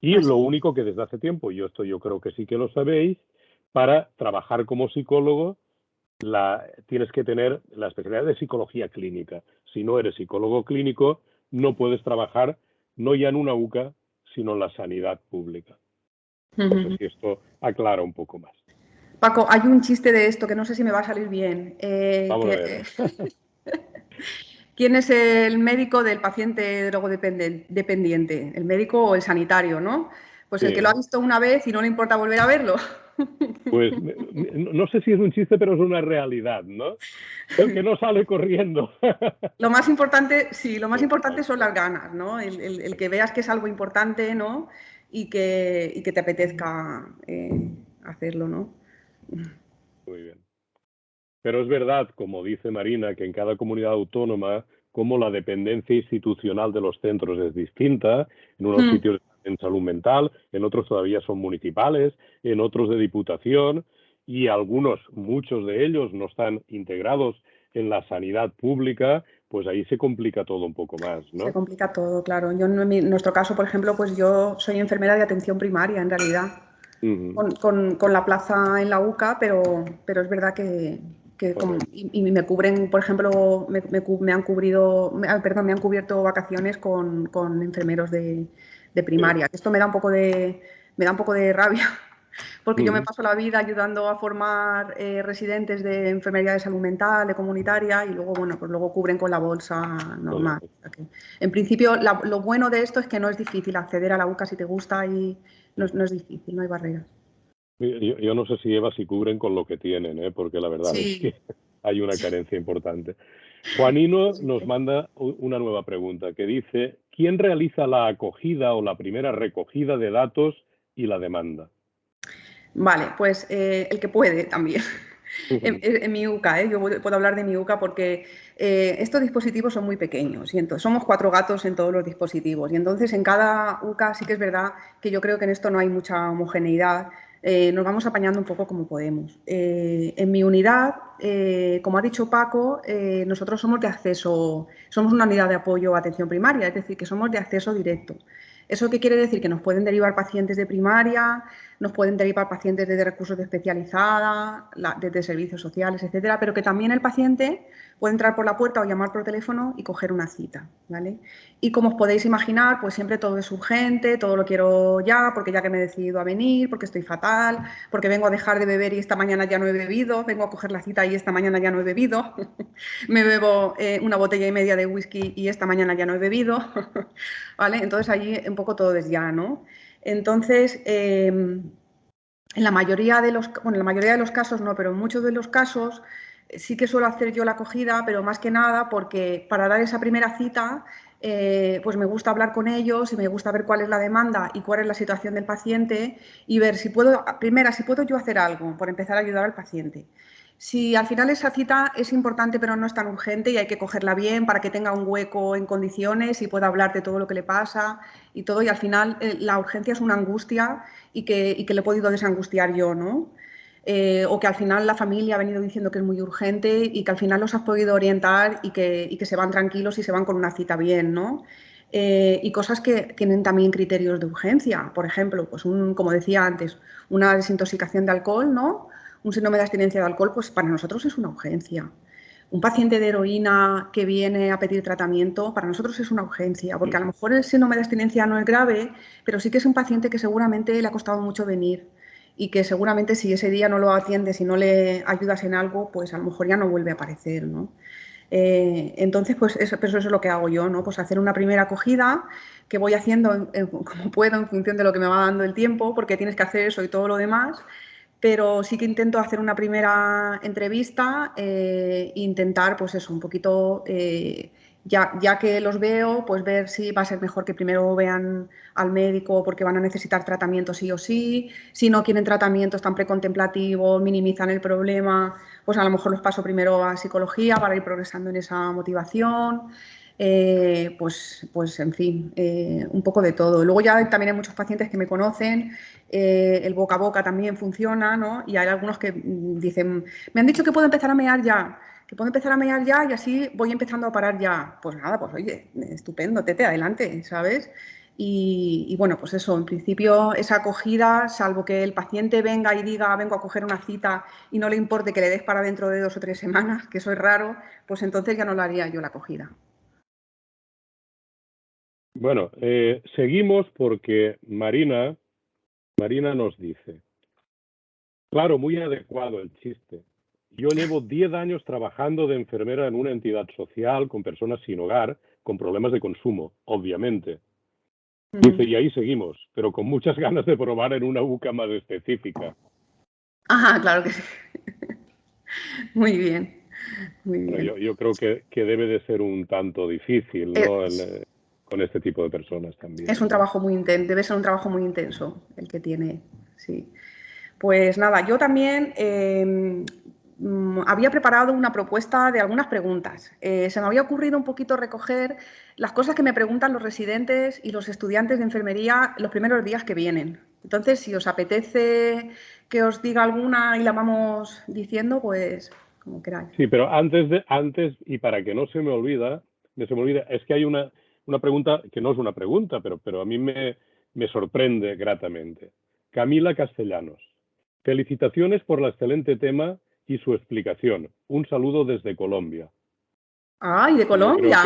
Y lo único que desde hace tiempo, y esto yo creo que sí que lo sabéis, para trabajar como psicólogo tienes que tener la especialidad de psicología clínica. Si no eres psicólogo clínico, no puedes trabajar no ya en una UCA, sino en la sanidad pública. No sé si esto aclara un poco más. Paco, hay un chiste de esto que no sé si me va a salir bien. Vamos a ver. ¿Quién es el médico del paciente drogodependiente? ¿El médico o el sanitario, no? Pues sí. El que lo ha visto una vez y no le importa volver a verlo. Pues no sé si es un chiste, pero es una realidad, ¿no? El que no sale corriendo. Lo más importante, sí, lo más importante son las ganas, ¿no? El que veas que es algo importante, ¿no? Y que te apetezca hacerlo, ¿no? Muy bien. Pero es verdad, como dice Marina, que en cada comunidad autónoma, como la dependencia institucional de los centros es distinta, en unos sitios en salud mental, en otros todavía son municipales, en otros de diputación, y muchos de ellos no están integrados en la sanidad pública, pues ahí se complica todo un poco más, ¿no? Se complica todo, claro. Yo en nuestro caso, por ejemplo, pues yo soy enfermera de atención primaria, en realidad, con la plaza en la UCA, pero es verdad que y me cubren, por ejemplo, me han cubierto vacaciones con enfermeros de primaria. Esto me da un poco de rabia, porque yo me paso la vida ayudando a formar residentes de enfermería de salud mental, de comunitaria, y luego, bueno, pues luego cubren con la bolsa normal. O sea que, en principio, lo bueno de esto es que no es difícil acceder a la UCA si te gusta, y no es difícil, no hay barreras. Yo no sé si Eva, si cubren con lo que tienen, porque la verdad es que hay una carencia importante. Juanino nos manda una nueva pregunta que dice: ¿quién realiza la acogida o la primera recogida de datos y la demanda? Vale, pues el que puede también. En mi UCA, yo puedo hablar de mi UCA porque estos dispositivos son muy pequeños y entonces somos 4 gatos en todos los dispositivos, y entonces en cada UCA sí que es verdad que yo creo que en esto no hay mucha homogeneidad. Nos vamos apañando un poco como podemos. En mi unidad, como ha dicho Paco, nosotros somos una unidad de apoyo a atención primaria, es decir, que somos de acceso directo. ¿Eso qué quiere decir? Que nos pueden derivar pacientes de primaria, nos pueden derivar pacientes de recursos de especializada, de servicios sociales, etcétera, pero que también el paciente puede entrar por la puerta o llamar por teléfono y coger una cita, ¿vale? Y como os podéis imaginar, pues siempre todo es urgente, todo lo quiero ya, porque ya que me he decidido a venir, porque estoy fatal, porque vengo a dejar de beber y esta mañana ya no he bebido, vengo a coger la cita y esta mañana ya no he bebido, me bebo 1,5 botellas de whisky y esta mañana ya no he bebido, ¿vale? Entonces allí un poco todo es ya, ¿no? Entonces, en la mayoría de los casos no, pero en muchos de los casos sí que suelo hacer yo la acogida, pero más que nada porque para dar esa primera cita, pues me gusta hablar con ellos y me gusta ver cuál es la demanda y cuál es la situación del paciente, y ver si puedo yo hacer algo por empezar a ayudar al paciente. Si al final esa cita es importante pero no es tan urgente y hay que cogerla bien para que tenga un hueco en condiciones y pueda hablar de todo lo que le pasa y todo, y al final la urgencia es una angustia y que le he podido desangustiar yo, ¿no? O que al final la familia ha venido diciendo que es muy urgente y que al final los has podido orientar y que se van tranquilos y se van con una cita bien, ¿no? Y cosas que tienen también criterios de urgencia. Por ejemplo, pues como decía antes, una desintoxicación de alcohol, ¿no? Un síndrome de abstinencia de alcohol, pues para nosotros es una urgencia. Un paciente de heroína que viene a pedir tratamiento, para nosotros es una urgencia, porque a lo mejor el síndrome de abstinencia no es grave, pero sí que es un paciente que seguramente le ha costado mucho venir y que seguramente si ese día no lo atiendes y no le ayudas en algo, pues a lo mejor ya no vuelve a aparecer, ¿no? Entonces, pues eso es lo que hago yo, ¿no? Pues hacer una primera acogida que voy haciendo como puedo en función de lo que me va dando el tiempo, porque tienes que hacer eso y todo lo demás, pero sí que intento hacer una primera entrevista e intentar, pues eso, un poquito, ya que los veo, pues ver si va a ser mejor que primero vean al médico porque van a necesitar tratamiento sí o sí, si no quieren tratamiento, están precontemplativos, minimizan el problema, pues a lo mejor los paso primero a psicología para ir progresando en esa motivación. Pues en fin, un poco de todo. Luego ya también hay muchos pacientes que me conocen, el boca a boca también funciona, ¿no? Y hay algunos que dicen, me han dicho que puedo empezar a mear ya, que puedo empezar a mear ya y así voy empezando a parar ya. Pues nada, pues oye, estupendo, tete, adelante, ¿sabes? Y bueno, pues eso, en principio esa acogida, salvo que el paciente venga y diga, vengo a coger una cita y no le importe que le des para dentro de 2 o 3 semanas, que eso es raro, pues entonces ya no lo haría yo la acogida. Bueno, seguimos porque Marina nos dice, claro, muy adecuado el chiste. Yo llevo 10 años trabajando de enfermera en una entidad social con personas sin hogar, con problemas de consumo, obviamente. Dice, y ahí seguimos, pero con muchas ganas de probar en una UCA más específica. Ajá, claro que sí. Muy bien, muy bien. Bueno, yo creo que debe de ser un tanto difícil, ¿no? Con este tipo de personas también. Es un trabajo muy intenso, debe ser un trabajo muy intenso el que tiene, sí. Pues nada, yo también había preparado una propuesta de algunas preguntas. Se me había ocurrido un poquito recoger las cosas que me preguntan los residentes y los estudiantes de enfermería los primeros días que vienen. Entonces, si os apetece que os diga alguna y la vamos diciendo, pues como queráis. Sí, pero antes, y para que no se me olvida, es que hay una pregunta que no es una pregunta, pero a mí me sorprende gratamente. Camila Castellanos. Felicitaciones por el excelente tema y su explicación. Un saludo desde Colombia. ¡Ay, de Yo creo Colombia!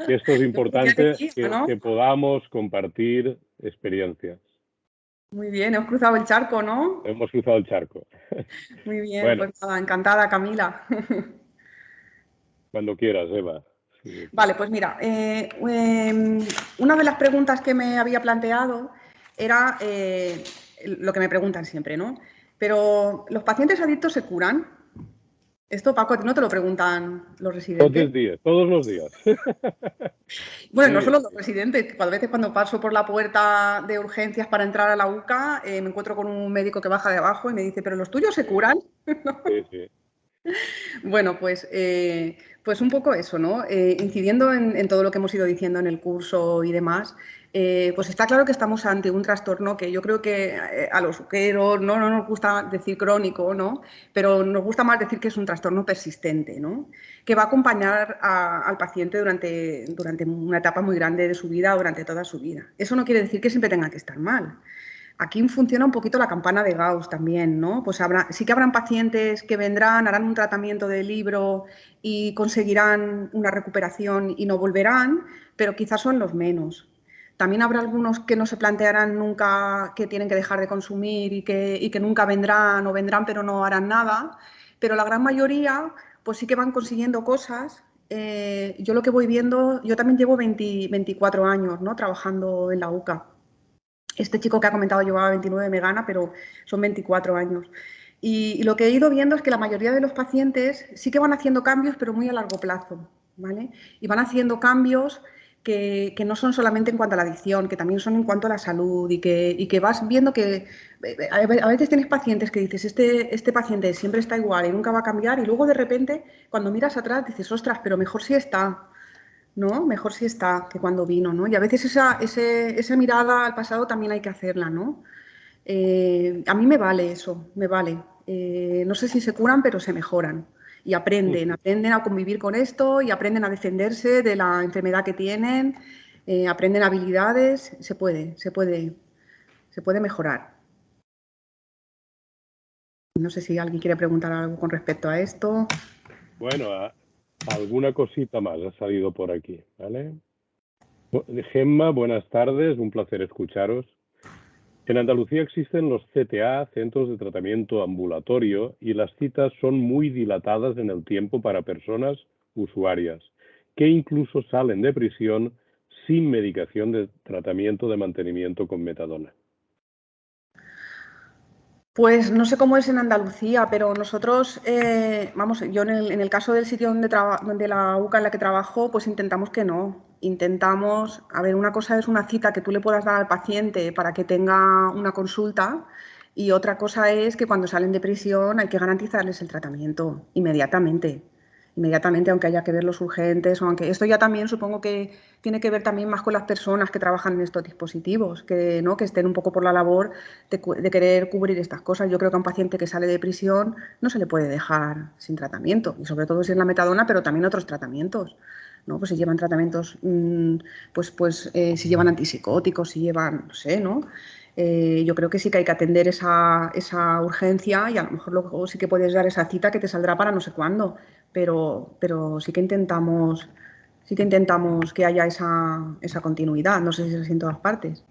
que esto es importante, ¿no? que podamos compartir experiencias. Muy bien, hemos cruzado el charco, ¿no? Hemos cruzado el charco. Muy bien, Bueno, pues nada, encantada, Camila. cuando quieras, Eva. Sí. Vale, pues mira, una de las preguntas que me había planteado era lo que me preguntan siempre, ¿no? Pero, ¿los pacientes adictos se curan? Esto, Paco, ¿a ti no te lo preguntan los residentes? Todos los días. Bueno, no Sí, solo los residentes, a veces cuando paso por la puerta de urgencias para entrar a la UCA, me encuentro con un médico que baja de abajo y me dice, ¿pero los tuyos se curan? sí, sí. Bueno, pues un poco eso, ¿no? Incidiendo en todo lo que hemos ido diciendo en el curso y demás, pues está claro que estamos ante un trastorno que yo creo que a los uqueros no nos gusta decir crónico, ¿no? Pero nos gusta más decir que es un trastorno persistente, ¿no? Que va a acompañar al paciente durante una etapa muy grande de su vida, durante toda su vida. Eso no quiere decir que siempre tenga que estar mal. Aquí funciona un poquito la campana de Gauss también, ¿no? Pues sí que habrán pacientes que vendrán, harán un tratamiento de libro y conseguirán una recuperación y no volverán, pero quizás son los menos. También habrá algunos que no se plantearán nunca que tienen que dejar de consumir y que nunca vendrán o vendrán pero no harán nada, pero la gran mayoría pues sí que van consiguiendo cosas. Yo lo que voy viendo, yo también llevo 24 años, ¿no? Trabajando en la UCA. Este chico que ha comentado llevaba 29, me gana, pero son 24 años. Y lo que he ido viendo es que la mayoría de los pacientes sí que van haciendo cambios, pero muy a largo plazo, ¿vale? Y van haciendo cambios que no son solamente en cuanto a la adicción, que también son en cuanto a la salud y que vas viendo que a veces tienes pacientes que dices, este paciente siempre está igual y nunca va a cambiar y luego de repente cuando miras atrás dices, ostras, pero mejor sí está. ¿No? Mejor si está que cuando vino, ¿no? Y a veces esa mirada al pasado también hay que hacerla, ¿no? A mí me vale eso, me vale. No sé si se curan, pero se mejoran. Y aprenden a convivir con esto y aprenden a defenderse de la enfermedad que tienen, aprenden habilidades, se puede mejorar. No sé si alguien quiere preguntar algo con respecto a esto. Bueno, alguna cosita más ha salido por aquí, ¿vale? Gemma, buenas tardes, un placer escucharos. En Andalucía existen los CTA, Centros de Tratamiento Ambulatorio, y las citas son muy dilatadas en el tiempo para personas usuarias, que incluso salen de prisión sin medicación de tratamiento de mantenimiento con metadona. Pues no sé cómo es en Andalucía, pero nosotros, vamos, yo en el caso del sitio donde la UCA en la que trabajo, pues intentamos que no. Intentamos, a ver, una cosa es una cita que tú le puedas dar al paciente para que tenga una consulta y otra cosa es que cuando salen de prisión hay que garantizarles el tratamiento inmediatamente. Inmediatamente, aunque haya que verlos urgentes, o aunque esto ya también supongo que tiene que ver también más con las personas que trabajan en estos dispositivos, que, ¿no? que estén un poco por la labor de querer cubrir estas cosas. Yo creo que a un paciente que sale de prisión no se le puede dejar sin tratamiento, y sobre todo si es la metadona, pero también otros tratamientos, ¿no? Pues si llevan tratamientos, si llevan antipsicóticos, si llevan, no sé, ¿no? Yo creo que sí que hay que atender esa urgencia y a lo mejor luego sí que puedes dar esa cita que te saldrá para no sé cuándo, pero sí que intentamos que haya esa continuidad. No sé si es así en todas partes.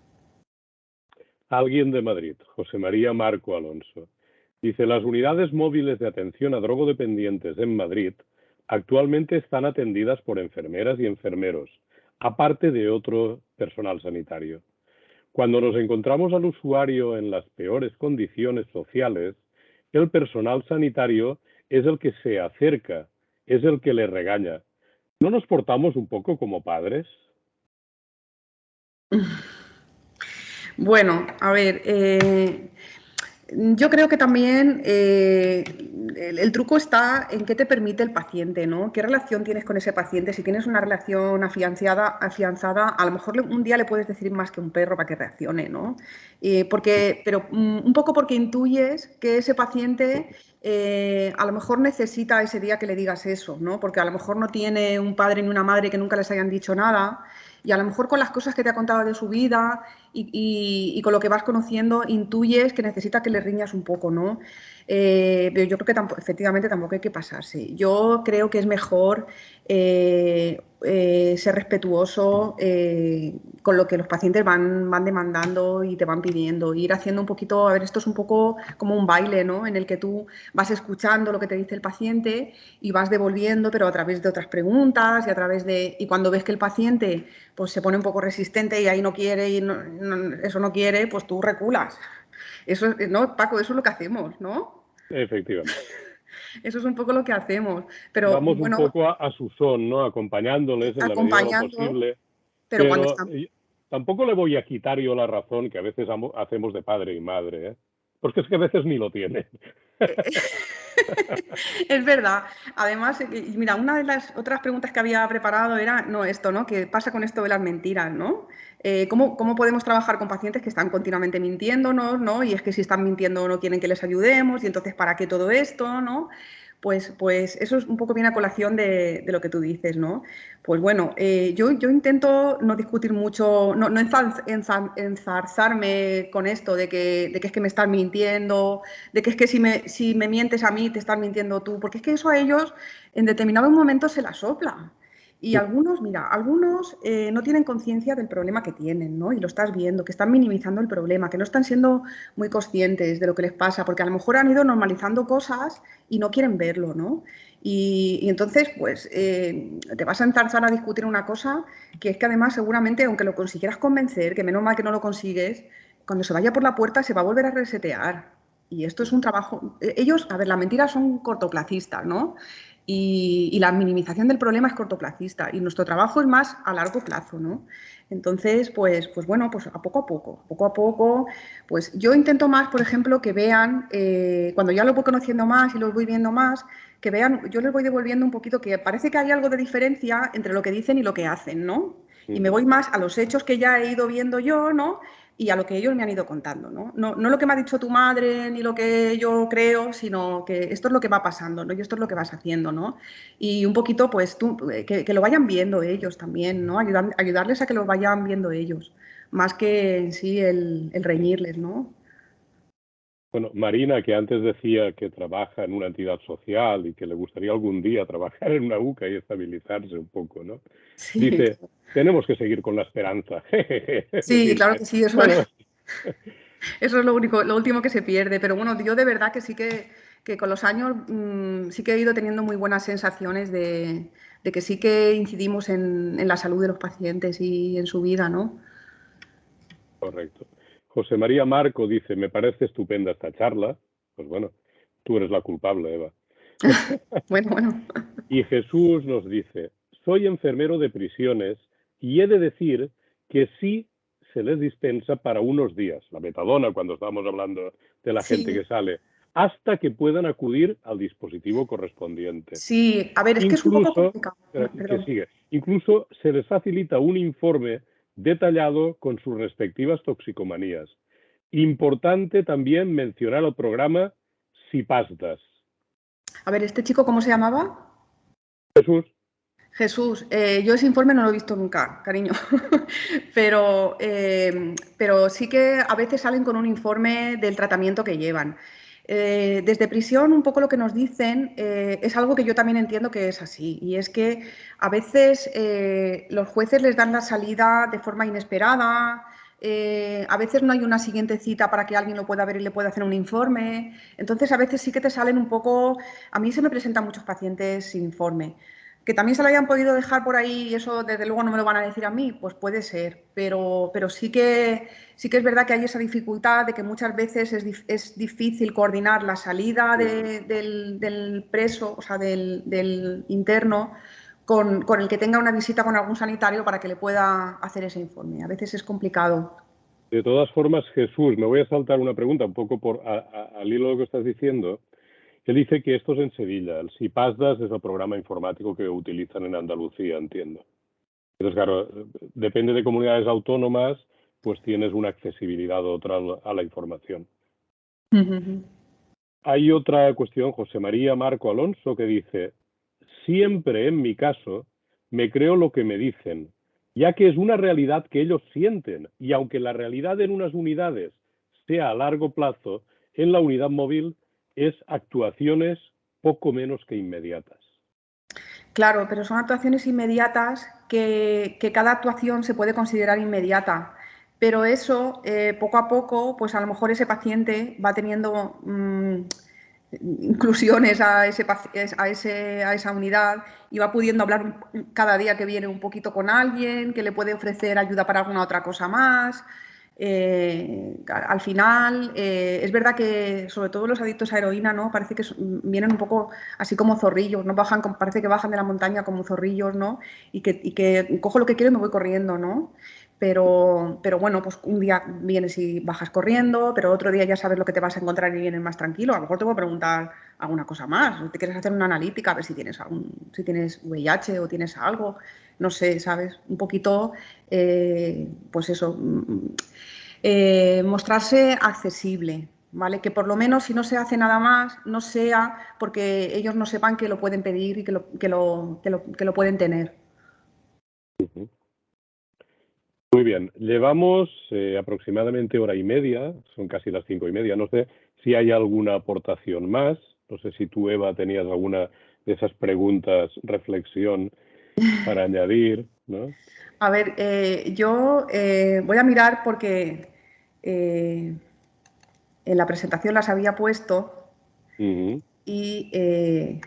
Alguien de Madrid, José María Marco Alonso, dice: las unidades móviles de atención a drogodependientes en Madrid actualmente están atendidas por enfermeras y enfermeros, aparte de otro personal sanitario. Cuando nos encontramos al usuario en las peores condiciones sociales, el personal sanitario es el que se acerca, es el que le regaña. ¿No nos portamos un poco como padres? Bueno, a ver, yo creo que también el truco está en qué te permite el paciente, ¿no? ¿Qué relación tienes con ese paciente? Si tienes una relación afianzada, a lo mejor un día le puedes decir más que un perro para que reaccione, ¿no? Pero un poco porque intuyes que ese paciente a lo mejor necesita ese día que le digas eso, ¿no? Porque a lo mejor no tiene un padre ni una madre que nunca les hayan dicho nada. Y a lo mejor con las cosas que te ha contado de su vida y con lo que vas conociendo, intuyes que necesita que le riñas un poco, ¿no? Pero yo creo que efectivamente tampoco hay que pasarse. Yo creo que es mejor ser respetuoso con lo que los pacientes van demandando y te van pidiendo. Ir haciendo un poquito, a ver, esto es un poco como un baile, ¿no? En el que tú vas escuchando lo que te dice el paciente y vas devolviendo, pero a través de otras preguntas y a través de... Y cuando ves que el paciente pues se pone un poco resistente y ahí no quiere y eso no quiere, pues tú reculas. Eso, ¿no, Paco? Eso es lo que hacemos, ¿no? Efectivamente. Eso es un poco lo que hacemos. Pero Vamos un bueno, poco a su son, ¿no? Acompañándoles en la medida de lo acompañando, posible. pero cuando Pero estamos... tampoco le voy a quitar yo la razón que a veces hacemos de padre y madre, ¿eh? Porque es que a veces ni lo tiene. Es verdad. Además, mira, una de las otras preguntas que había preparado era, no, esto, ¿no? ¿Qué pasa con esto de las mentiras, ¿no? ¿Cómo podemos trabajar con pacientes que están continuamente mintiéndonos, ¿no? Y es que si están mintiendo no quieren que les ayudemos, y entonces, ¿para qué todo esto, ¿no? Pues eso es un poco bien a colación de lo que tú dices, ¿no? Pues bueno, yo intento no discutir mucho, no enzarzarme con esto de que es que me están mintiendo, de que es que si me mientes a mí te están mintiendo tú, porque es que eso a ellos en determinados momentos se la sopla. Y algunos no tienen conciencia del problema que tienen, ¿no? Y lo estás viendo, que están minimizando el problema, que no están siendo muy conscientes de lo que les pasa, porque a lo mejor han ido normalizando cosas y no quieren verlo, ¿no? Y entonces, pues, te vas a enzarzar a discutir una cosa que es que además seguramente, aunque lo consiguieras convencer, que menos mal que no lo consigues, cuando se vaya por la puerta se va a volver a resetear. Y esto es un trabajo... Ellos, a ver, las mentiras son cortoplacistas, ¿no? Y la minimización del problema es cortoplacista y nuestro trabajo es más a largo plazo, ¿no? Entonces, pues bueno, pues poco a poco, pues yo intento más, por ejemplo, que vean, cuando ya lo voy conociendo más y los voy viendo más, que vean, yo les voy devolviendo un poquito que parece que hay algo de diferencia entre lo que dicen y lo que hacen, ¿no? Y me voy más a los hechos que ya he ido viendo yo, ¿no? Y a lo que ellos me han ido contando, ¿no? No lo que me ha dicho tu madre ni lo que yo creo, sino que esto es lo que va pasando, ¿no? Y esto es lo que vas haciendo, ¿no? Y un poquito, pues, que lo vayan viendo ellos también, ¿no? Ayudarles a que lo vayan viendo ellos, más que en sí el reñirles, ¿no? Bueno, Marina, que antes decía que trabaja en una entidad social y que le gustaría algún día trabajar en una UCA y estabilizarse un poco, ¿no? Sí, Dice, tenemos que seguir con la esperanza. sí, claro que sí, eso, bueno, eso es lo último que se pierde, pero bueno, yo de verdad que sí que que con los años sí que he ido teniendo muy buenas sensaciones de que sí que incidimos en la salud de los pacientes y en su vida, ¿no? Correcto. José María Marco dice, me parece estupenda esta charla. Pues bueno, tú eres la culpable, Eva. Bueno. Y Jesús nos dice, soy enfermero de prisiones y he de decir que sí se les dispensa para unos días, la metadona cuando estamos hablando de la gente que sale, hasta que puedan acudir al dispositivo correspondiente. Sí, a ver, es que es un poco complicado. Incluso se les facilita un informe detallado con sus respectivas toxicomanías. Importante también mencionar el programa SIPASDAS. A ver, ¿este chico cómo se llamaba? Jesús, yo ese informe no lo he visto nunca, cariño, pero sí que a veces salen con un informe del tratamiento que llevan. Desde prisión, un poco lo que nos dicen es algo que yo también entiendo que es así, y es que a veces los jueces les dan la salida de forma inesperada, a veces no hay una siguiente cita para que alguien lo pueda ver y le pueda hacer un informe, entonces a veces sí que te salen un poco, a mí se me presentan muchos pacientes sin informe. Que también se lo hayan podido dejar por ahí y eso desde luego no me lo van a decir a mí, pues puede ser, pero sí que es verdad que hay esa dificultad de que muchas veces es difícil coordinar la salida del preso, o sea, del interno, con el que tenga una visita con algún sanitario para que le pueda hacer ese informe. A veces es complicado. De todas formas, Jesús, me voy a saltar una pregunta un poco al hilo de lo que estás diciendo. Él dice que esto es en Sevilla. El SIPASDAS es el programa informático que utilizan en Andalucía, entiendo. Entonces, claro, depende de comunidades autónomas, pues tienes una accesibilidad u otra a la información. Hay otra cuestión, José María Marco Alonso, que dice, siempre en mi caso me creo lo que me dicen, ya que es una realidad que ellos sienten, y aunque la realidad en unas unidades sea a largo plazo, en la unidad móvil es actuaciones poco menos que inmediatas. Claro, pero son actuaciones inmediatas que cada actuación se puede considerar inmediata. Pero eso, poco a poco, pues a lo mejor ese paciente va teniendo inclusiones a esa unidad y va pudiendo hablar cada día que viene un poquito con alguien, que le puede ofrecer ayuda para alguna otra cosa más. Al final, es verdad que sobre todo los adictos a heroína, ¿no? Parece que vienen un poco así como zorrillos, ¿no? Parece que bajan de la montaña como zorrillos, ¿no? Y que cojo lo que quiero y me voy corriendo, ¿no? Pero bueno, pues un día vienes y bajas corriendo, pero otro día ya sabes lo que te vas a encontrar y vienes más tranquilo. A lo mejor te voy a preguntar alguna cosa más. Si te quieres hacer una analítica, a ver si tienes VIH o tienes algo, no sé, ¿sabes? Un poquito, pues eso, mostrarse accesible, ¿vale? Que por lo menos si no se hace nada más, no sea porque ellos no sepan que lo pueden pedir y que lo pueden tener. Muy bien, llevamos aproximadamente hora y media, son casi las 5:30, no sé si hay alguna aportación más, no sé si tú, Eva, tenías alguna de esas preguntas, reflexión para añadir, ¿no? A ver, yo voy a mirar porque en la presentación las había puesto y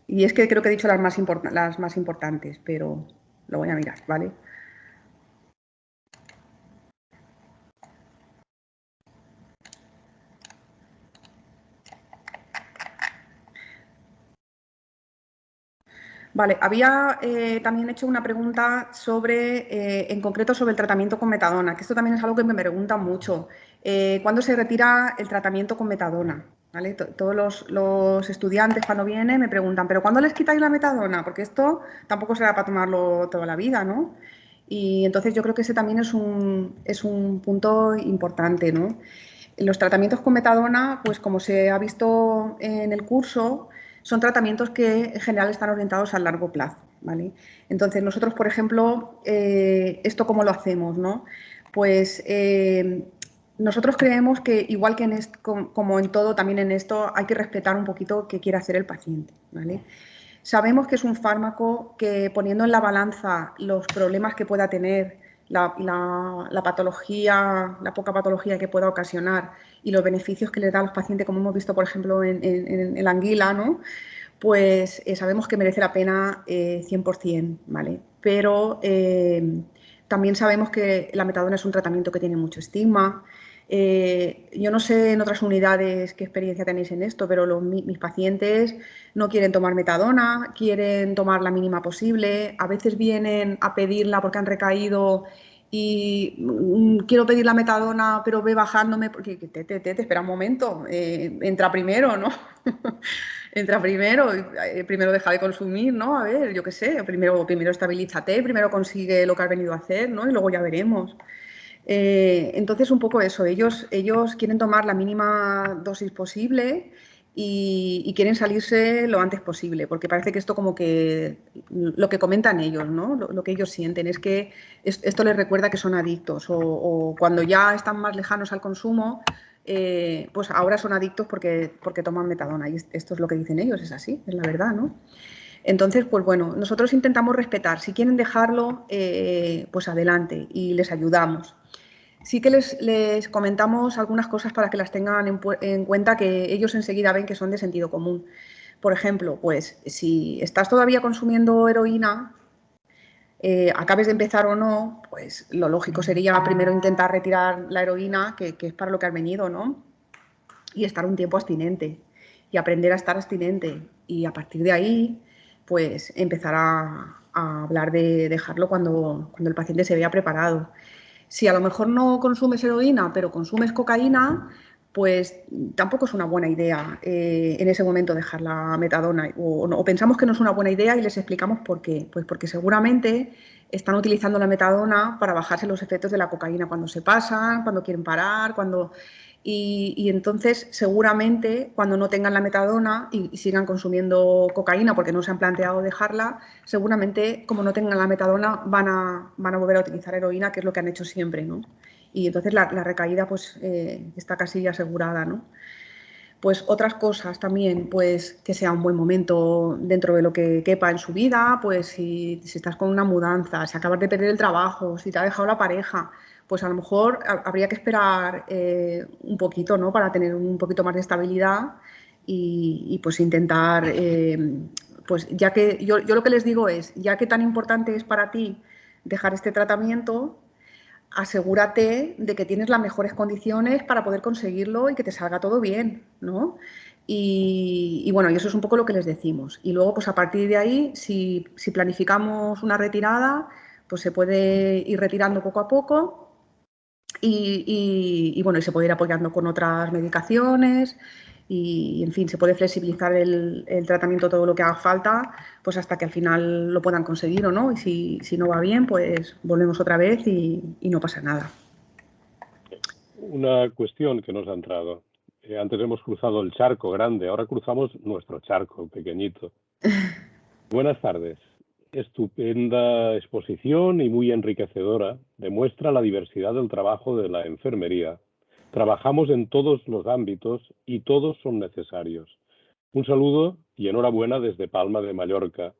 es que creo que he dicho las más importantes, pero lo voy a mirar, ¿vale? Vale, había también hecho una pregunta en concreto sobre el tratamiento con metadona, que esto también es algo que me preguntan mucho. ¿Cuándo se retira el tratamiento con metadona? ¿Vale? Todos los estudiantes cuando vienen me preguntan, ¿pero cuándo les quitáis la metadona? Porque esto tampoco será para tomarlo toda la vida, ¿no? Y entonces yo creo que ese también es un punto importante, ¿no? Los tratamientos con metadona, pues como se ha visto en el curso, son tratamientos que en general están orientados a largo plazo, ¿vale? Entonces nosotros, por ejemplo, ¿esto cómo lo hacemos, no? Pues nosotros creemos que igual que como en todo, también en esto hay que respetar un poquito qué quiere hacer el paciente, ¿vale? Sabemos que es un fármaco que poniendo en la balanza los problemas que pueda tener, la patología, la poca patología que pueda ocasionar y los beneficios que les da a los pacientes, como hemos visto, por ejemplo, en la anguila, ¿no? Pues sabemos que merece la pena 100%, ¿vale? Pero también sabemos que la metadona es un tratamiento que tiene mucho estigma. Yo no sé en otras unidades qué experiencia tenéis en esto, pero mis pacientes no quieren tomar metadona, quieren tomar la mínima posible. A veces vienen a pedirla porque han recaído y quiero pedir la metadona, pero ve bajándome, porque espera un momento, entra primero, ¿no? Entra primero, primero deja de consumir, ¿no? A ver, yo qué sé, primero estabilízate, primero consigue lo que has venido a hacer, ¿no? Y luego ya veremos. Entonces, un poco eso, ellos quieren tomar la mínima dosis posible y quieren salirse lo antes posible, porque parece que esto como que lo que comentan ellos, ¿no? Lo que ellos sienten es que esto les recuerda que son adictos o cuando ya están más lejanos al consumo, pues ahora son adictos porque toman metadona y esto es lo que dicen ellos, es así, es la verdad, ¿no? Entonces, pues bueno, nosotros intentamos respetar, si quieren dejarlo, pues adelante y les ayudamos. Sí que les comentamos algunas cosas para que las tengan en cuenta, que ellos enseguida ven que son de sentido común. Por ejemplo, pues si estás todavía consumiendo heroína, acabes de empezar o no, pues lo lógico sería primero intentar retirar la heroína, que es para lo que has venido, ¿no? Y estar un tiempo abstinente y aprender a estar abstinente. Y a partir de ahí, pues empezar a hablar de dejarlo cuando el paciente se vea preparado. Si a lo mejor no consumes heroína, pero consumes cocaína, pues tampoco es una buena idea en ese momento dejar la metadona. O pensamos que no es una buena idea y les explicamos por qué. Pues porque seguramente están utilizando la metadona para bajarse los efectos de la cocaína cuando se pasan, cuando quieren parar, y entonces seguramente cuando no tengan la metadona y sigan consumiendo cocaína porque no se han planteado dejarla, seguramente como no tengan la metadona van a volver a utilizar heroína, que es lo que han hecho siempre, ¿no? Y entonces la recaída pues está casi asegurada, ¿no? Pues otras cosas también, pues que sea un buen momento dentro de lo que quepa en su vida, pues si estás con una mudanza, si acabas de perder el trabajo, si te ha dejado la pareja, pues a lo mejor habría que esperar un poquito, ¿no? Para tener un poquito más de estabilidad y pues intentar, pues ya que yo lo que les digo es, ya que tan importante es para ti dejar este tratamiento, asegúrate de que tienes las mejores condiciones para poder conseguirlo y que te salga todo bien, ¿no? Y bueno, y eso es un poco lo que les decimos. Y luego, pues a partir de ahí, si planificamos una retirada, pues se puede ir retirando poco a poco y bueno, y se puede ir apoyando con otras medicaciones y, en fin, se puede flexibilizar el tratamiento todo lo que haga falta, pues hasta que al final lo puedan conseguir o no. Y si no va bien, pues volvemos otra vez y no pasa nada. Una cuestión que nos ha entrado. Antes hemos cruzado el charco grande, ahora cruzamos nuestro charco pequeñito. Buenas tardes. Estupenda exposición y muy enriquecedora. Demuestra la diversidad del trabajo de la enfermería. Trabajamos en todos los ámbitos y todos son necesarios. Un saludo y enhorabuena desde Palma de Mallorca.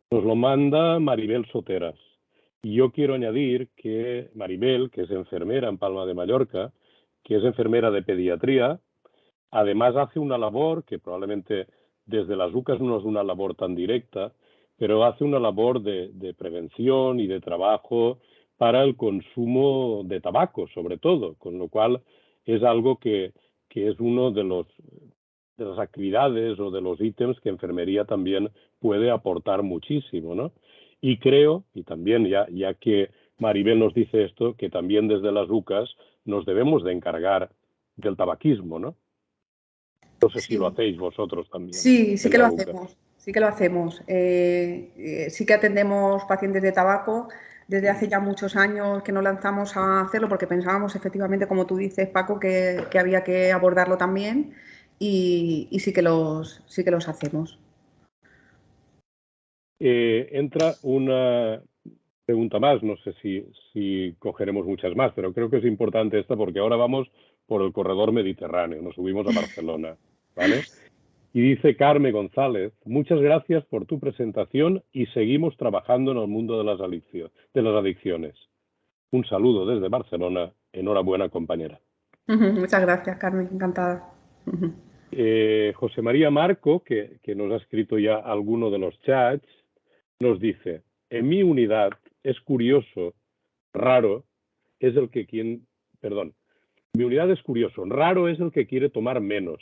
Nos lo manda Maribel Soteras. Y yo quiero añadir que Maribel, que es enfermera en Palma de Mallorca, que es enfermera de pediatría, además hace una labor que probablemente desde las UCAs no es una labor tan directa, pero hace una labor de prevención y de trabajo para el consumo de tabaco, sobre todo, con lo cual es algo que es uno de las actividades o de los ítems que enfermería también puede aportar muchísimo, ¿no? Y creo, y también ya que Maribel nos dice esto, que también desde las UCAs nos debemos de encargar del tabaquismo, ¿no? No sé si lo hacéis vosotros también. Sí que lo hacemos. Sí que lo hacemos. Sí que atendemos pacientes de tabaco. Desde hace ya muchos años que nos lanzamos a hacerlo porque pensábamos efectivamente, como tú dices, Paco, que había que abordarlo también y sí que los hacemos. Entra una pregunta más, no sé si cogeremos muchas más, pero creo que es importante esta porque ahora vamos por el corredor mediterráneo, nos subimos a Barcelona, ¿vale? Y dice Carmen González, muchas gracias por tu presentación y seguimos trabajando en el mundo de las adicciones. Un saludo desde Barcelona. Enhorabuena, compañera. Muchas gracias, Carmen, encantada. José María Marco, que nos ha escrito ya alguno de los chats, nos dice, en mi unidad es curioso, raro, es el que quien, perdón, mi unidad es curioso, raro es el que quiere tomar menos.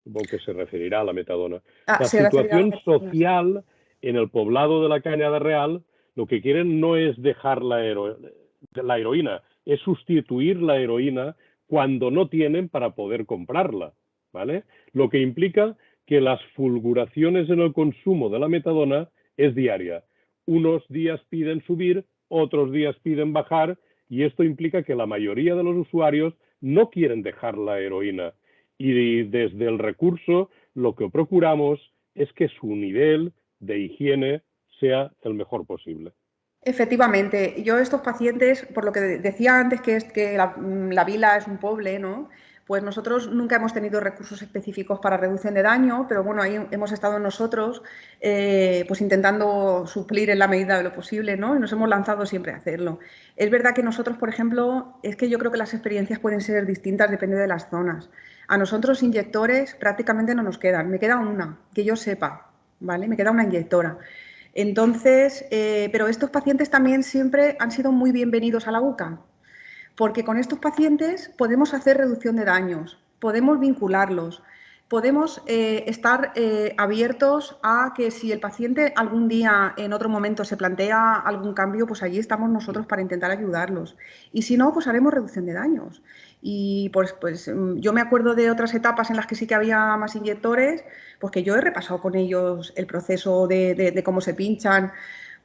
Supongo que se referirá a la metadona. La Se referirá a situación las personas. social en el poblado de la Cañada Real, lo que quieren no es dejar la heroína, es sustituir la heroína cuando no tienen para poder comprarla, ¿vale? Lo que implica que las fulguraciones en el consumo de la metadona es diaria. Unos días piden subir, otros días piden bajar, y esto implica que la mayoría de los usuarios no quieren dejar la heroína. Y desde el recurso lo que procuramos es que su nivel de higiene sea el mejor posible. Efectivamente, yo estos pacientes, por lo que decía antes que la vila es un poble, ¿no? Pues nosotros nunca hemos tenido recursos específicos para reducción de daño, pero bueno, ahí hemos estado nosotros pues intentando suplir en la medida de lo posible, ¿no? Y nos hemos lanzado siempre a hacerlo. Es verdad que nosotros, por ejemplo, es que yo creo que las experiencias pueden ser distintas depende de las zonas. A nosotros inyectores prácticamente no nos quedan, me queda una, que yo sepa, ¿vale? Me queda una inyectora. Entonces, pero estos pacientes también siempre han sido muy bienvenidos a la UCA, porque con estos pacientes podemos hacer reducción de daños, podemos vincularlos, podemos estar abiertos a que si el paciente algún día, en otro momento, se plantea algún cambio, pues allí estamos nosotros para intentar ayudarlos. Y si no, pues haremos reducción de daños. Y pues yo me acuerdo de otras etapas en las que sí que había más inyectores, pues que yo he repasado con ellos el proceso de cómo se pinchan,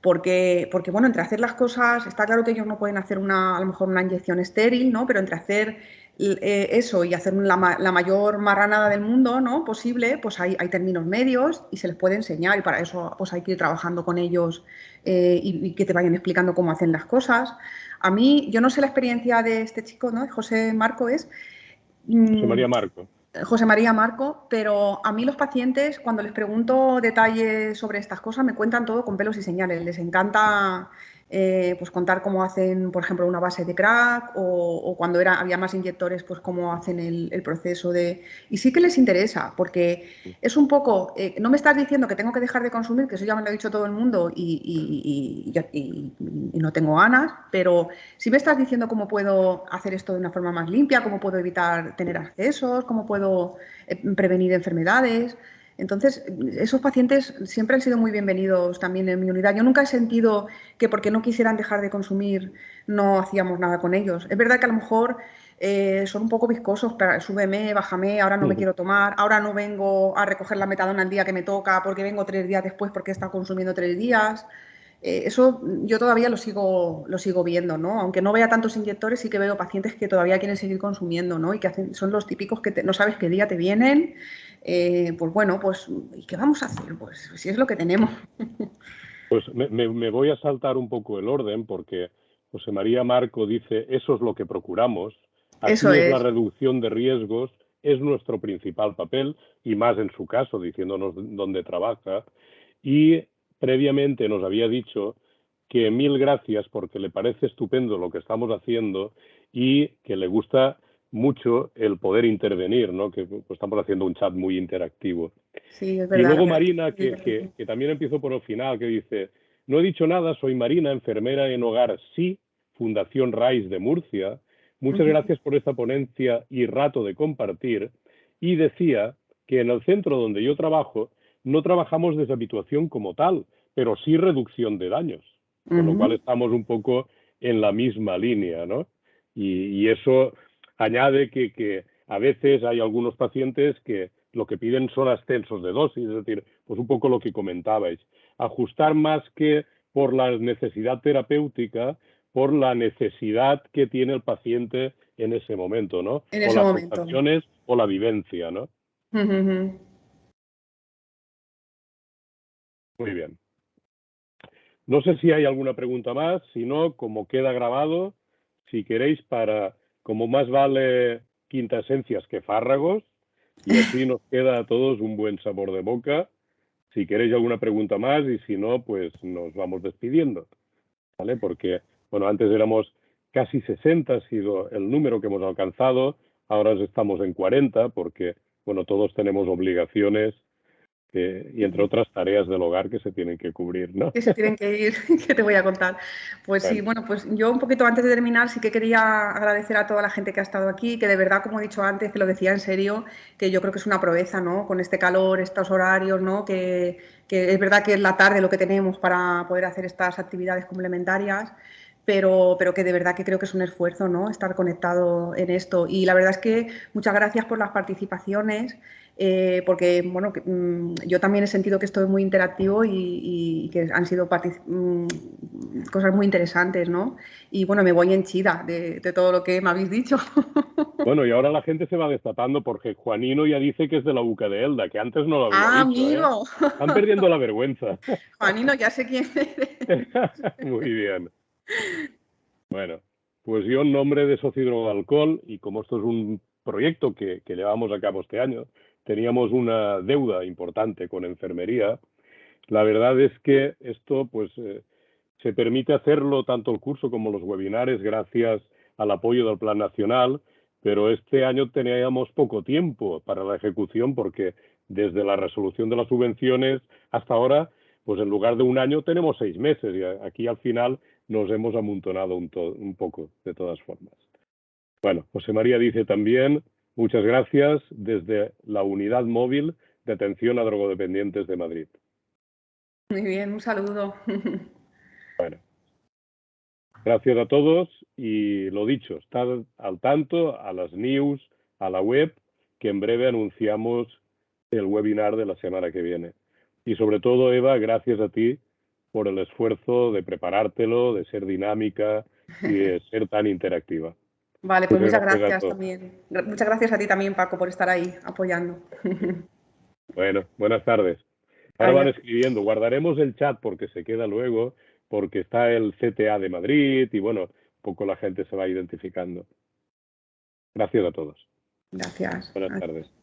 porque, bueno, entre hacer las cosas, está claro que ellos no pueden hacer a lo mejor una inyección estéril, ¿no? Pero entre hacer eso y hacer la mayor marranada del mundo, ¿no? Posible, pues hay términos medios y se les puede enseñar, y para eso pues hay que ir trabajando con ellos y que te vayan explicando cómo hacen las cosas. A mí, yo no sé la experiencia de este chico, ¿no? José Marco es. José María Marco. José María Marco, pero a mí los pacientes, cuando les pregunto detalles sobre estas cosas, me cuentan todo con pelos y señales. Les encanta pues contar cómo hacen, por ejemplo, una base de crack o cuando había más inyectores, pues cómo hacen el proceso de... Y sí que les interesa, porque es un poco, no me estás diciendo que tengo que dejar de consumir, que eso ya me lo ha dicho todo el mundo y no tengo ganas, pero si me estás diciendo cómo puedo hacer esto de una forma más limpia, cómo puedo evitar tener accesos, cómo puedo prevenir enfermedades. Entonces, esos pacientes siempre han sido muy bienvenidos también en mi unidad. Yo nunca he sentido que porque no quisieran dejar de consumir no hacíamos nada con ellos. Es verdad que a lo mejor son un poco viscosos, pero súbeme, bájame, ahora no me quiero tomar, ahora no vengo a recoger la metadona el día que me toca porque vengo 3 días después porque he estado consumiendo 3 días. Eso yo todavía lo sigo viendo, ¿no? Aunque no vea tantos inyectores, sí que veo pacientes que todavía quieren seguir consumiendo, ¿no? Y que son los típicos que no sabes qué día te vienen. Pues bueno, pues ¿y qué vamos a hacer? Pues si es lo que tenemos. Pues me voy a saltar un poco el orden porque José María Marco dice, eso es lo que procuramos, Eso así es la es. reducción de riesgos, es nuestro principal papel, y más en su caso, diciéndonos dónde trabaja. Y previamente nos había dicho que 1000 gracias porque le parece estupendo lo que estamos haciendo y que le gusta mucho el poder intervenir, ¿no? Que pues, estamos haciendo un chat muy interactivo. Sí, es Y verdad. luego Marina, que también empiezo por el final, que dice, no he dicho nada, soy Marina, enfermera en Hogar Sí, Fundación RAIS de Murcia. Muchas gracias por esta ponencia y rato de compartir. Y decía que en el centro donde yo trabajo no trabajamos deshabituación como tal, pero sí reducción de daños, con lo cual estamos un poco en la misma línea, ¿no? Y eso añade que a veces hay algunos pacientes que lo que piden son ascensos de dosis, es decir, pues un poco lo que comentabais, ajustar más que por la necesidad terapéutica, por la necesidad que tiene el paciente en ese momento, ¿no? En O ese las momento. sensaciones o la vivencia, ¿no? Muy bien. No sé si hay alguna pregunta más, si no, como queda grabado, si queréis como más vale quintaesencias que fárragos, y así nos queda a todos un buen sabor de boca. Si queréis alguna pregunta más y si no, pues nos vamos despidiendo, ¿vale? Porque, bueno, antes éramos casi 60 ha sido el número que hemos alcanzado. Ahora estamos en 40 porque, bueno, todos tenemos obligaciones y entre otras tareas del hogar que se tienen que cubrir, ¿no? Que se tienen que ir, que te voy a contar. Pues sí, bueno, pues yo un poquito antes de terminar sí que quería agradecer a toda la gente que ha estado aquí, que de verdad, como he dicho antes, que lo decía en serio, que yo creo que es una proeza, ¿no? Con este calor, estos horarios, ¿no? Que es verdad que es la tarde lo que tenemos para poder hacer estas actividades complementarias. Pero que de verdad que creo que es un esfuerzo, ¿no? Estar conectado en esto. Y la verdad es que muchas gracias por las participaciones, porque, bueno, yo también he sentido que esto es muy interactivo y que han sido cosas muy interesantes, ¿no? Y, bueno, me voy henchida de todo lo que me habéis dicho. Bueno, y ahora la gente se va destapando porque Juanino ya dice que es de la UCA de Elda, que antes no lo había ¡Ah, dicho, ¿eh? amigo! Están perdiendo la vergüenza. Juanino, ya sé quién eres. Muy bien. Bueno, pues yo en nombre de Sociedro Alcohol, y como esto es un proyecto que llevamos a cabo este año, teníamos una deuda importante con enfermería. La verdad es que esto pues se permite hacerlo tanto el curso como los webinares gracias al apoyo del Plan Nacional, pero este año teníamos poco tiempo para la ejecución porque desde la resolución de las subvenciones hasta ahora, pues en lugar de un año tenemos 6 meses y aquí al final nos hemos amontonado un poco, de todas formas. Bueno, José María dice también, muchas gracias desde la Unidad Móvil de Atención a Drogodependientes de Madrid. Muy bien, un saludo. Bueno, gracias a todos y lo dicho, estad al tanto a las news, a la web, que en breve anunciamos el webinar de la semana que viene. Y sobre todo, Eva, gracias a ti por el esfuerzo de preparártelo, de ser dinámica y de ser tan interactiva. Vale, pues muchas gracias a gracias todos. también. Muchas gracias a ti también, Paco, por estar ahí apoyando. Bueno, buenas tardes. Ahora van Adiós. escribiendo, guardaremos el chat porque se queda luego, porque está el CTA de Madrid y bueno, poco la gente se va identificando. Gracias a todos. Gracias. Buenas tardes.